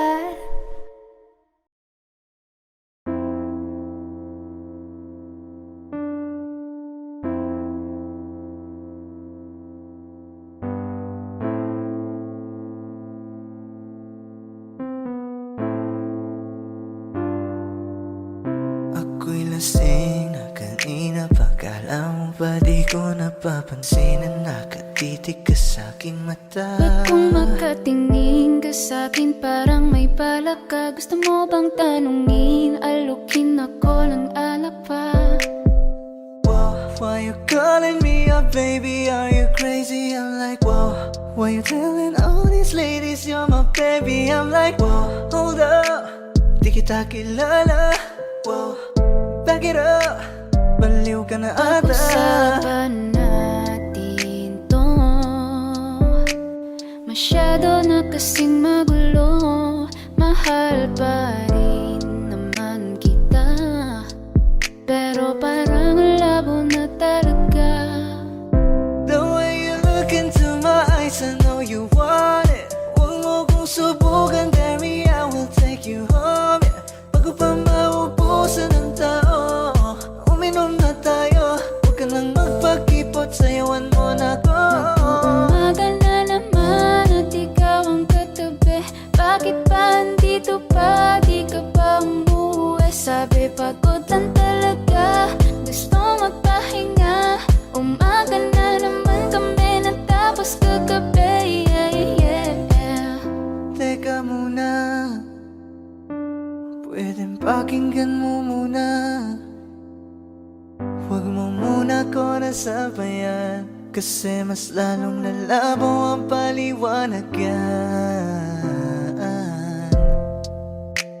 Ako'y lasing na kanina pa. Kala mo ba di ko napapansin na nakatitig ka sa'king mata? Ba't kung makatingin ka sa'kin parang may balak ka? Gusto mo bang tanungin? Alukin ako ng alak pa. Whoa, why you calling me up, baby? Are you crazy? I'm like, whoa. Why you telling all these ladies you're my baby? I'm like, whoa, hold up. Di kita kilala. Whoa, back it up. Baliw ka na ata. Pag-usapan natin to. Masyado na kasing magulo. Mahal pa rin naman kita, pero parang labo na talaga. The way you look into my eyes, I know you want it. Huwag mo kong subukan, dare me, I will take you home, yeah. Bago pa maubusan ng tao, uminom na tayo. Huwag ka nang magpakipot, sayawan mo na ko. Umaga na naman at ikaw ang katabi. Bakit ba andito pa? Di ka ba umuwi? Sabi pagod lang talaga, gusto magpahinga. Umaga na naman kami natapos kagabi, yeah. Teka muna, pwedeng pakinggan mo muna. Huwag mo muna ko nasabayan, kasi mas lalong lalabo ang paliwanagan.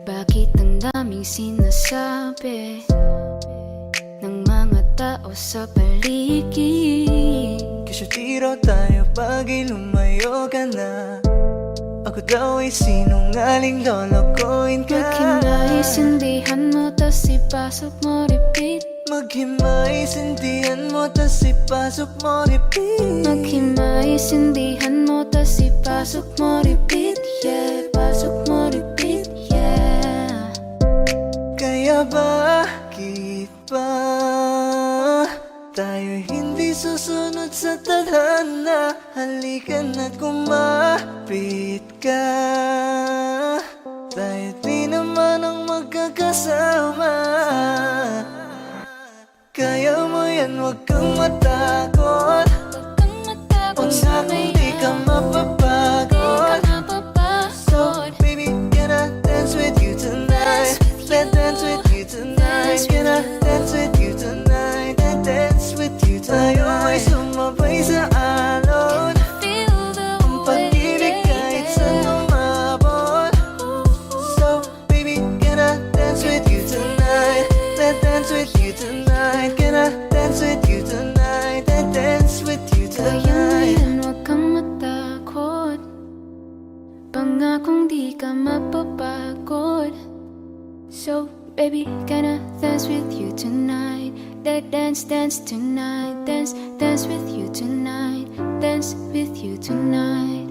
Bakit ang daming sinasabi ng mga tao sa paligid? Kasi tiro tayo pag lumayo ka na. Ako daw ay sinungaling, lolokohin ka. Maghinaisindihan mo, tas ipasok mo, repeat. Maghimaisindihan mo, tas ipasok mo, repeat. Maghimaisindihan mo, tas ipasok mo, repeat. Yeah, pasok mo, repeat, yeah. Kaya bakit ba tayo hindi susunod sa tadhana? Halika na't kumapit ka. Tayo di naman ang magkakasama. Kaya mo yan, huwag kang matakot. Huwag kang matakot sa Pangakong di ka mapapagod. So baby, can I dance with you tonight? Let's dance with you tonight. Can I dance with you tonight? Let's dance with you tonight. Tayo ay sumabay sa alon. Ang pag-ibig kahit saan umabot. So baby, can I dance with you tonight? Let's dance with you tonight. Can I dance with you tonight? Let's dance with you Kaya mo tonight. yan, huwag kang matakot. Pangakong di ka mapapagod. So baby, can I dance with you tonight? Let's dance tonight. Dance with you tonight. Dance with you tonight.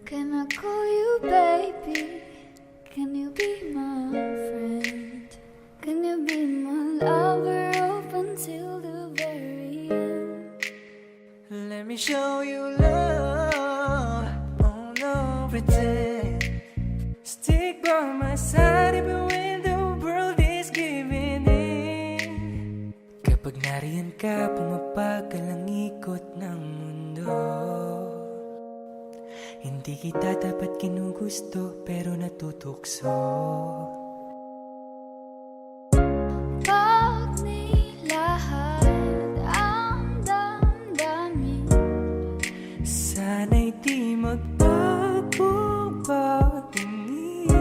Can I call you baby? Can you be my friend? Can you be my lover up until the very end? Let me show you love. Oh no, pretend. Stick by my side even when the world is giving in. Kapag nariyan ka, pumapagal ang ikot ng mundo. Hindi kita dapat kinugusto, pero natutukso. Pag nilahad ang damdamin, Sana'y di magbago patingin.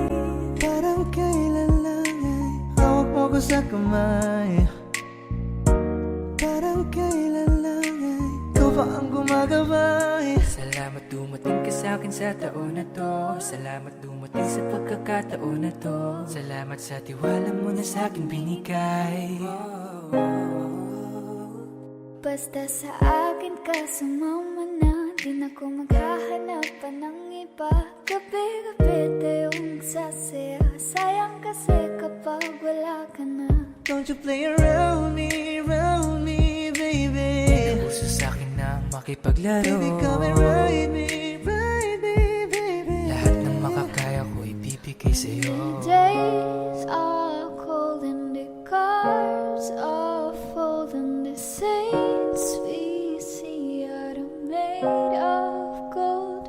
Salamat dumating ka sa'kin sa taon na to. Salamat dumating sa pagkakataon na to. Salamat sa tiwala mo na sa'kin binigay. Basta sa akin ka sumama na, di na ko maghahanap pa ng iba. Gabi-gabi tayong sasaya, sayang kasi kapag wala ka na. Don't you play around me, baby. Puso sa'kin na makipaglaro. Baby, come and ride me, baby. Lahat ng makakaya ko ibibigay sa'yo. Days are cold and the cars are full and the saints we see are made of gold.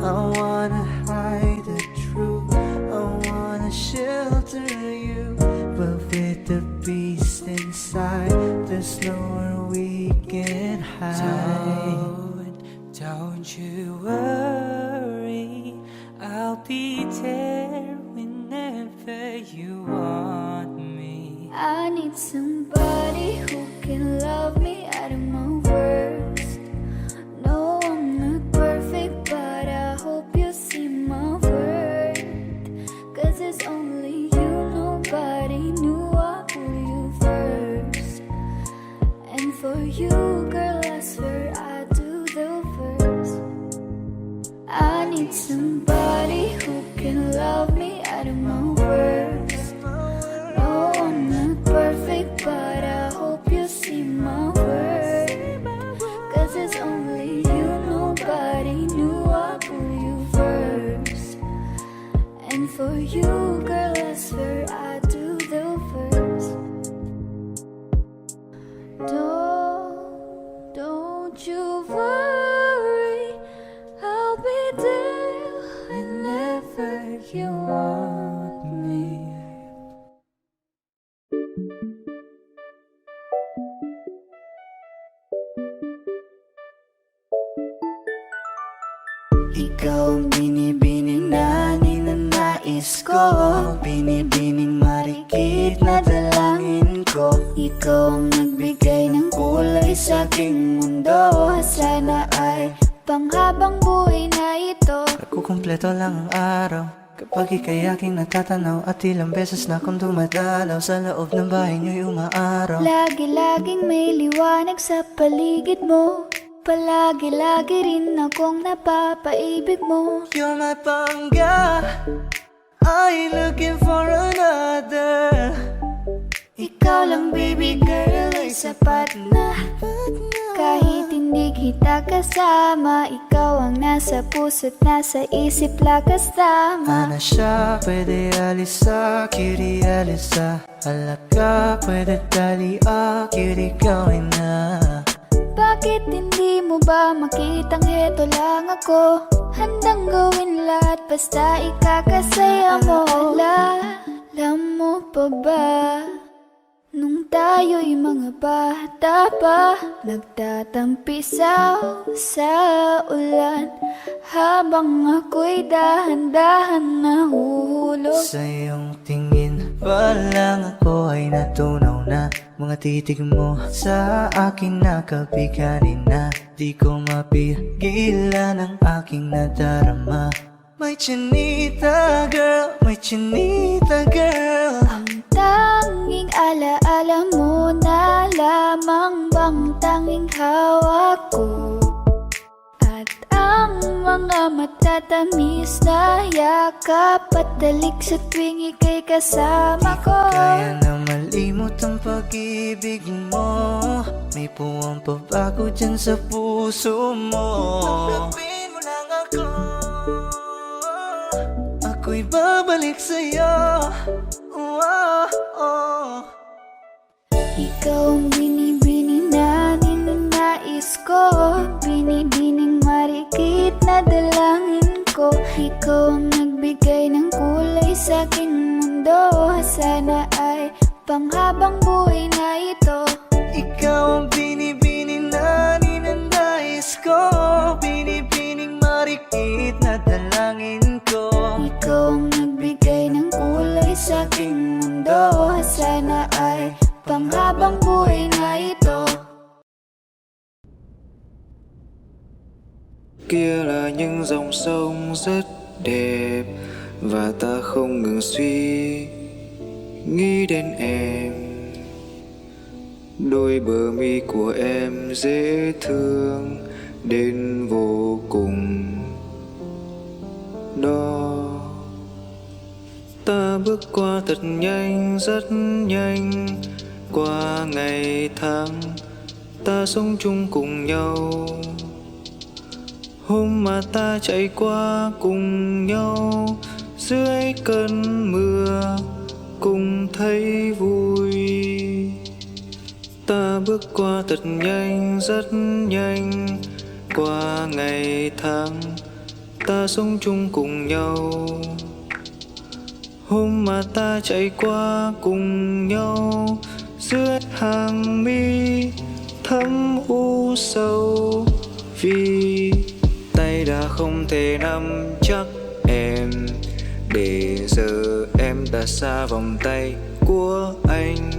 I wanna hide the truth, I wanna shelter you, but with the beast inside, there's nowhere we can hide. Don't you worry, I'll be there whenever you want me. I need somebody who can love me out of my worst. No, I'm not perfect, but I hope you see my worth. 'Cause it's only you, nobody knew I put you first. And for you, girl, I swear I do the first. I need somebody who can love me out of my worst. No, I'm not perfect, but I hope you see my worth. 'Cause it's only you, nobody knew I put you first. And for you, girl, I swear I do the first. Don't you worry, I'll be there whenever you want me. Ikaw ang binibining na ninanais ko, binibining marikit na dalangin ko. Ikaw ang nagbigay ng kulay sa aking mundo. Sana ay panghabang buhay na ito. Nagkukumpleto lang ang araw kapag ika'y aking natatanaw, at ilang beses na akong dumadalaw sa loob ng bahay niyo'y umaaraw. Lagi-laging may liwanag sa paligid mo. Palagi-lagi rin akong napapaibig mo. You're my pangga, I ain't looking for another. Ikaw lang baby girl ay sapat na. Kahit hindi kita kasama, ikaw ang nasa puso't nasa isip lakas tama. Ana siya, pwede alisa, cutie alisa. Halaka, pwede tali, cutie gawin na. Bakit hindi mo ba makitang heto lang ako? Handang gawin lahat basta ikakasaya mo. Alam mo pa ba, nung tayo'y mga bata pa, nagtatampisaw sa ulan, habang ako'y dahan-dahan nahuhulog. Sa iyong tingin pa lang ako ay natunaw na. Mga titig mo sa akin nakabiganin na. Di ko mapigilan ang aking nadarama. May chinita girl, may chinita girl. Ang tanging alaala mo na lamang bang tanging hawak ko. At ang mga matatamis na yakap at dalik sa tuwing ika'y kasama ko. Kaya na malimot ang pag-ibig mo. May puwang pabago dyan sa puso mo. Tanggapin mo lang ako, ako'y babalik sa'yo. Ikaw ang binibini na ninanais ko, binibining marikit na dalangin ko. Ikaw ang nagbigay ng kulay sa aking mundo. Sana ay panghabang buhay na ito. Ikaw ang binibining na ninanais ko, binibining marikit na dalangin ko. Ikaw ang nagbigay ng kulay sa aking mundo. Sana ay panghabang buhay na ito. Kia là những dòng sông rất đẹp và ta không ngừng suy nghĩ đến em. Đôi bờ mi của em dễ thương đến vô cùng đó. Ta bước qua thật nhanh, rất nhanh, qua ngày tháng ta sống chung cùng nhau. Hôm mà ta chạy qua cùng nhau dưới cơn mưa cùng thấy vui. Ta bước qua thật nhanh, rất nhanh, qua ngày tháng ta sống chung cùng nhau. Hôm mà ta chạy qua cùng nhau dưới hàng mi thấm u sầu, vì tay đã không thể nắm chắc em. Để giờ em đã xa vòng tay của anh,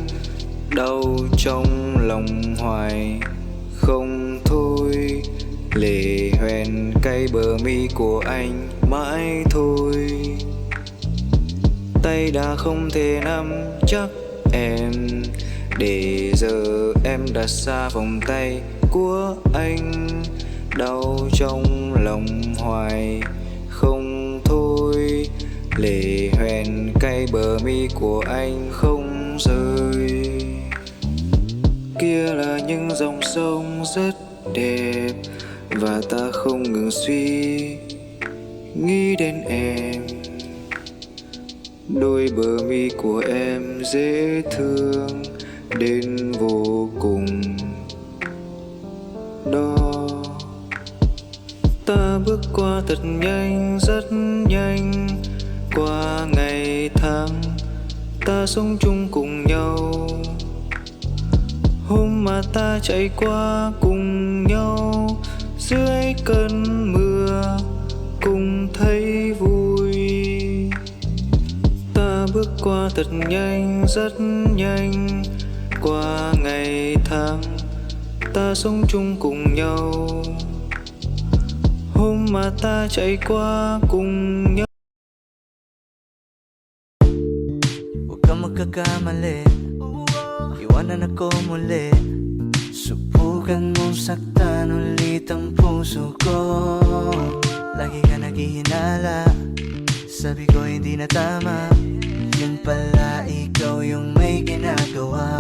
đau trong lòng hoài không thôi. Lệ hoen cay bờ mi của anh mãi thôi. Tay đã không thể nắm chắc em. Để giờ em đã xa vòng tay của anh, đau trong lòng hoài không thôi. Lệ hoen cay bờ mi của anh không rơi. Kia là những dòng sông rất đẹp và ta không ngừng suy nghĩ đến em. Đôi bờ mi của em dễ thương đến vô cùng đó. Ta bước qua thật nhanh, rất nhanh, qua ngày tháng ta sống chung cùng nhau. Hôm mà ta chạy qua cùng nhau dưới cơn mưa cùng thấy vui. Ta bước qua thật nhanh, rất nhanh, qua ngày tháng ta sống chung cùng nhau. Hôm mà ta chạy qua cùng nhau. Huwag kang magkakamali, iwanan ako muli. Subukan mong saktan ulit ang puso ko. Lagi ka naghihinala, sabi ko hindi na tama. Yun pala ikaw yung may ginagawa.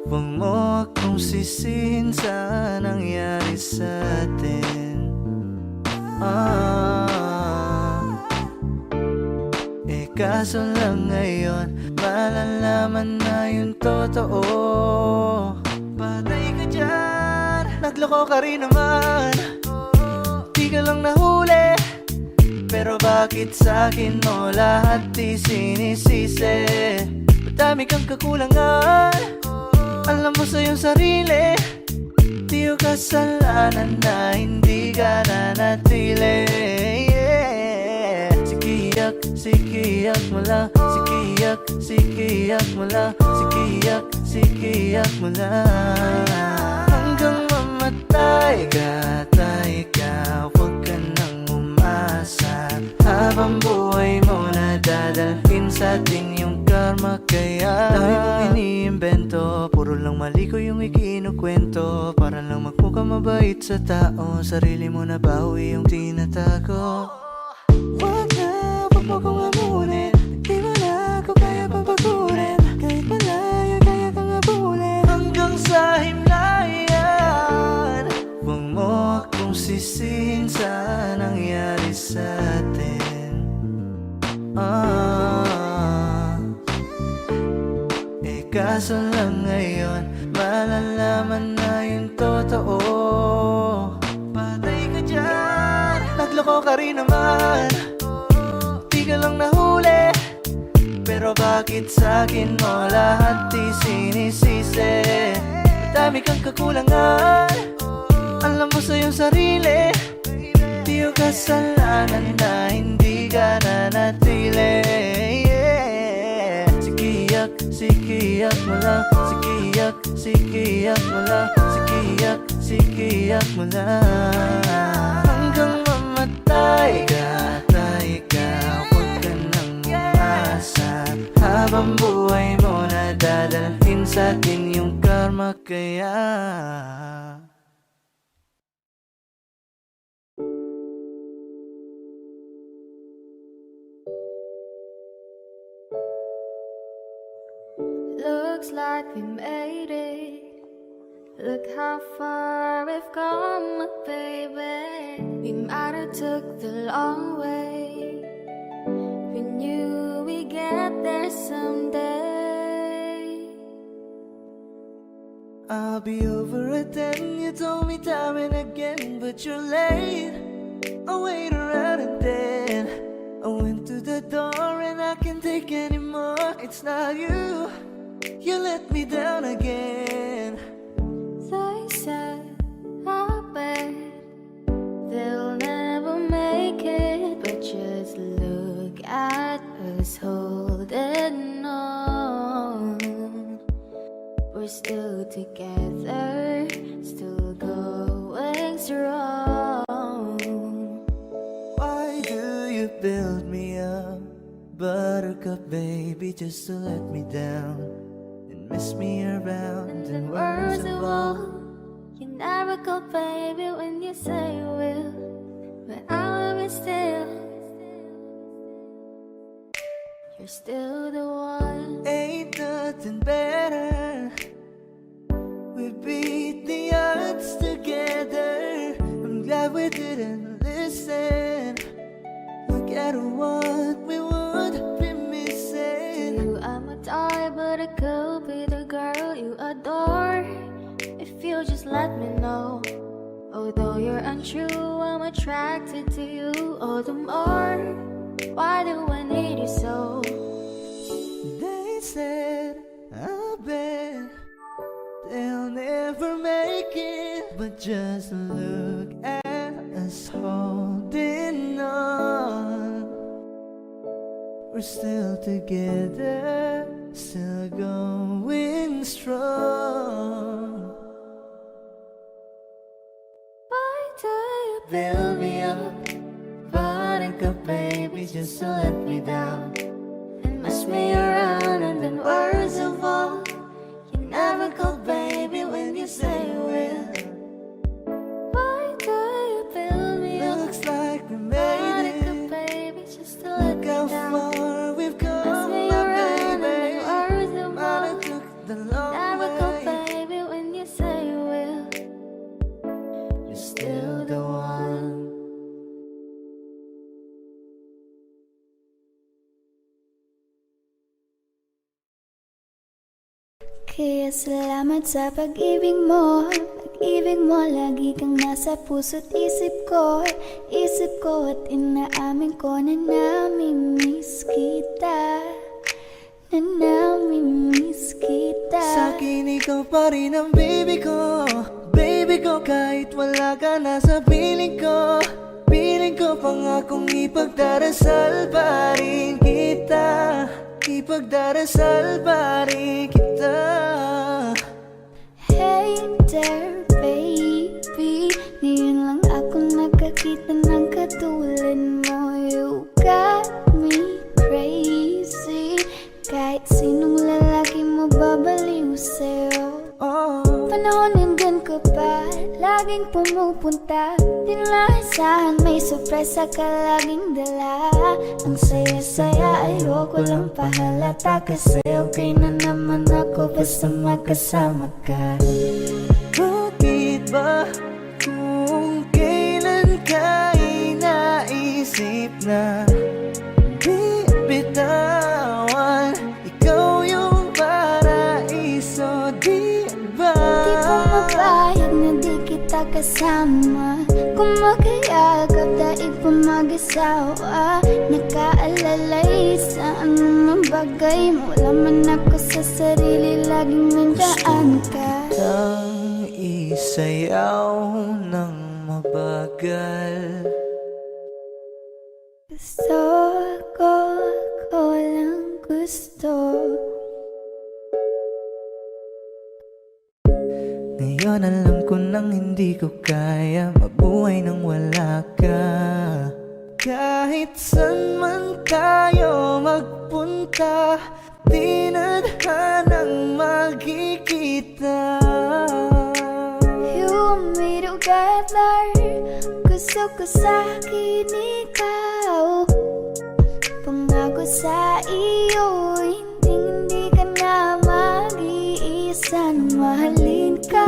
Huwag mo akong sisihin sa nangyari sa atin. Kaso lang ngayon malalaman na yung totoo. Patay ka dyan, nagloko ka rin naman. Di ka lang nahuli, pero bakit sa'kin mo lahat isinisisi? Madami kang kakulangan, alam mo sa iyong sarili. Di ko kasalanan na hindi ka nanatili. Sikiyak mo lang, sikiyak mo lang, sikiyak mo lang. Hanggang mamatay ka, huwag ka nang umasa. Habang buhay mo na dadalhin sa atin yung karma. Kaya dami mong iniimbento, puro lang mali ko yung ikinukwento. Para lang magmukha mabait sa tao, sarili mo na bawi yung tinatago. Huwag mo kong amunin, di mo na ako kaya papagurin. Kahit malayo kaya kang abulin hanggang sa himlayan. Huwag mo akong sisihin sa nangyari sa atin. Kaso lang ngayon malalaman na yung totoo. Patay ka dyan, nagloko ka rin naman. Ka lang nahuli, pero bakit sa'kin mo lahat isinisisi? Madami kang kakulangan, alam mo sa iyong sarili. Di ko kasalanan na hindi ka nanatili. sikiyak mo lang. Sikiyak, sikiyak mo lang. Sikiyak, sikiyak mo lang. Hanggang mamatay ka, tay ka, huwag ka nang umasa. Habang buhay mo na dadalhin sa atin yung karma kaya. Looks like we made it. Look how far we've come, baby. We might have took the long way. We knew we'd get there someday. I'll be over at 10, you told me time and again, but you're late. I wait around and then I went to the door and I can't take anymore. It's not you, you let me down again. They said, I bet they'll never make it, but just look at us holding on. We're still together, still going strong. Why do you build me up, buttercup baby, just to let me down and mess me around? And then worst of all, you never go, baby, when you say you will, but I love you still. You're still the one. Ain't nothing better. We beat the odds together. I'm glad we didn't listen. Look at what we would be missing. You, I'm a toy, but I could be the girl you adore if you just let me know. Although you're untrue, I'm attracted to you all the more. Why do I need you so? They said, I bet they'll never make it, but just look at us holding on. We're still together, still going strong. Why do you Build me up, buttercup baby, just to let me down and mess me around? And then worst of all, you never go, baby, when you say you will. Why do you build me up? Looks like we made Buttercup, it. baby, just to let Look me how down. far we've Mess come, me my around, and then baby. worst of Might all, have took the long never go, way. baby, when you say you will. You're still the one. Kaya salamat sa pag-ibig mo. Pag-ibig mo, lagi kang nasa puso't isip ko. Isip ko at inaamin ko na namimiss kita. Na namimiss kita. Sa'kin ikaw pa rin ang baby ko. Baby ko, kahit wala ka na sa piling ko. Piling ko pangakong ipagdarasal pa rin kita. Ipagdarasal pa rin kita. Hey there, baby, ngayon lang ako nakakita ng katulad mo. You got me crazy. Kahit sinong lalaki mo babaliw sa'yo. Oh, Panahon nandyan ka pa, laging pumupunta. Di nalasahan, may sorpresa ka laging dala. Ang saya-saya, ayoko lang pahalata. Kasi okay na naman ako basta magkasama ka. bakit ba kung kailan ka inaisip na di bitawan? Ikaw yung paraiso, di ba? Di pumapayag na di kita kasama. Kung magkayagap daig pa mag-asawa. Nakaalalay sa anumang bagay. Wala man ako sa sarili, laging nandaan ka. Ang isayaw ng mabagal. Gusto ko, ako lang gusto. Ngayon alam ko nang hindi ko kaya mabuhay nang wala ka. Kahit saan man tayo magpunta, di na hanang magkikita. You want me together, gusto ko sa'kin ikaw. Pangako sa iyo, hindi ka na mag-iisa. Mahalin ka,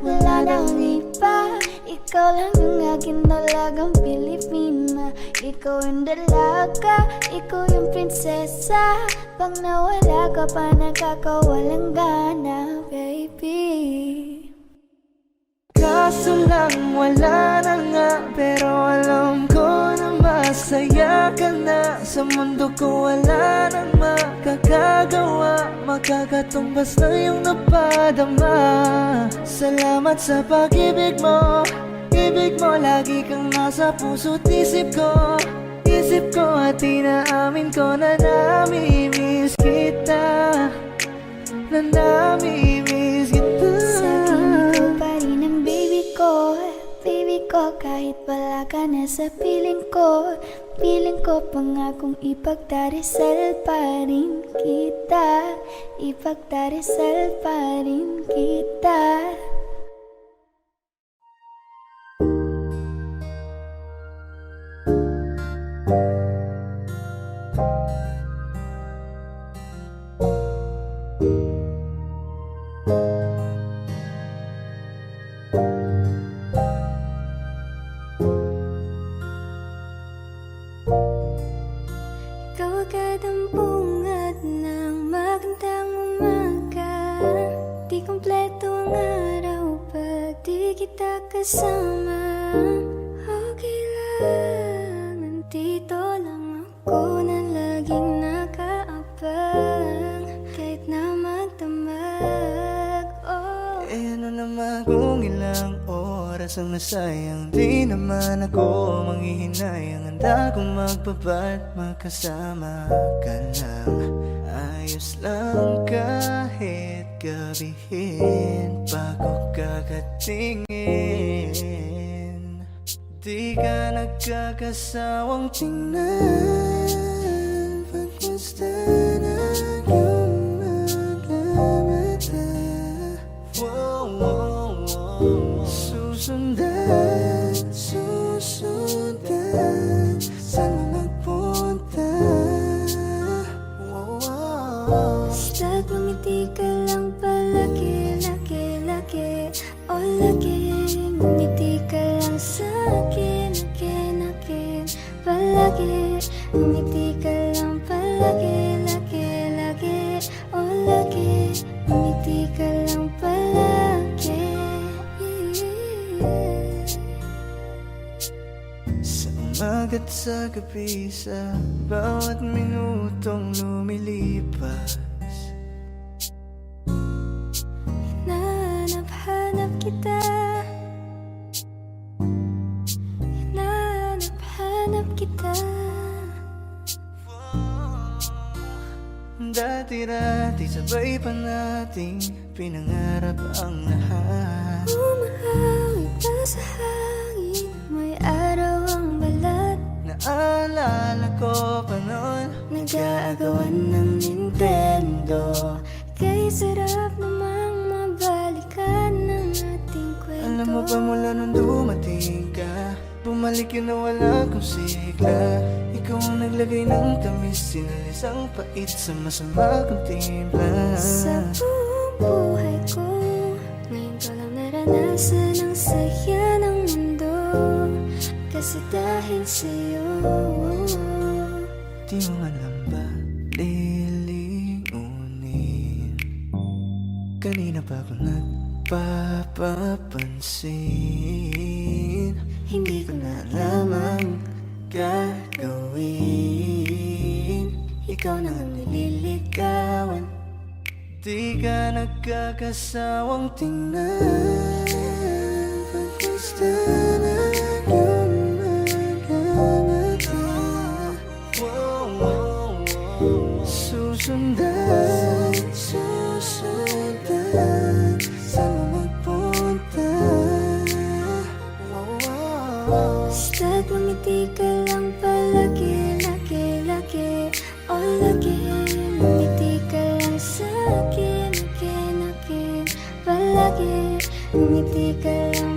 wala nang iba. Ikaw lang yung akin talagang Pilipina. Ikaw yung dalaga, ikaw yung prinsesa. Pag nawala ka pa, nakakawalang gana, baby. Kaso lang wala na nga, pero alam ko na masaya ka na. Sa mundo ko wala nang makakagawa, makakatumbas na yung napadama. Salamat sa pag-ibig mo, ibig mo lagi kang nasa puso't isip ko. Isip ko at inaamin ko na namimiss kita, na namimiss kita. Sa'kin ikaw pa rin ang baby ko, baby ko. Kahit wala ka na sa piling ko, piling ko pangakong ipagdarasal pa rin kita, ipagdarasal pa rin kita. Ikaw agad ang bungad ng magandang umaga. Di kumpleto ang araw pag di kita kasama. Okay lang, nandito lang ako na laging nakaabang. Kahit na magdamag, oh. Eh ano naman kung ilang oras ang nasayang, di naman ako manghihinayang. Handa kong magbabad, makasama ka lang. Ayos lang kahit gabihin, bago kakatingin. Di ka nagkakasawang tingnan, pagmusta ng iyong mga mata. Wow, wow, wow. Susundan, susundan, saan mo magpunta? Wow, wow. Basta't ngumiti ka lang palagi, lagi, lagi, oh lagi. Ngumiti ka lang sa'kin, akin, akin, palagi. Ngumiti ka lang palagi, lagi, lagi, oh lagi. Ngumiti ka lang palagi. Sa umaga't sa gabi, sa bawat minutong lumilipas, Hinahanap-hanap kita, hinahanap-hanap kita. dati-dati sabay pa nating pinangarap ang lahat. Umahawit pa sa hangin, may araw ang balat. Naalala ko pa noon, Nag-aagawan ng Nintendo. Kay sarap namang mabalikan ng ating kwento. alam mo ba mula nung dumating ka, bumalik yun na wala kong sigla. Ikaw ang naglagay ng tamis, sinalis ang pait sa masama kong timpla. Sa buong buhay ko, ngayon ko lang naranasan ang saya ng mundo. Kasi dahil sa'yo, Di mo alam ba, lilingunin. Kanina pa ako nagpapapansin. Hindi ko na alam ang gagawin. Ikaw na ang nililigawan. Di ka nagkakasawang tingnan, pagmusta ng iyong mga mata. Wow, wow, wow. Susundan, susundan, saan mo magpunta? Ngumiti ka lang palagi, lagi, lagi. Oh, lagi. Ngumiti ka lang sa'kin, akin, akin. Palagi. Ngumiti ka lang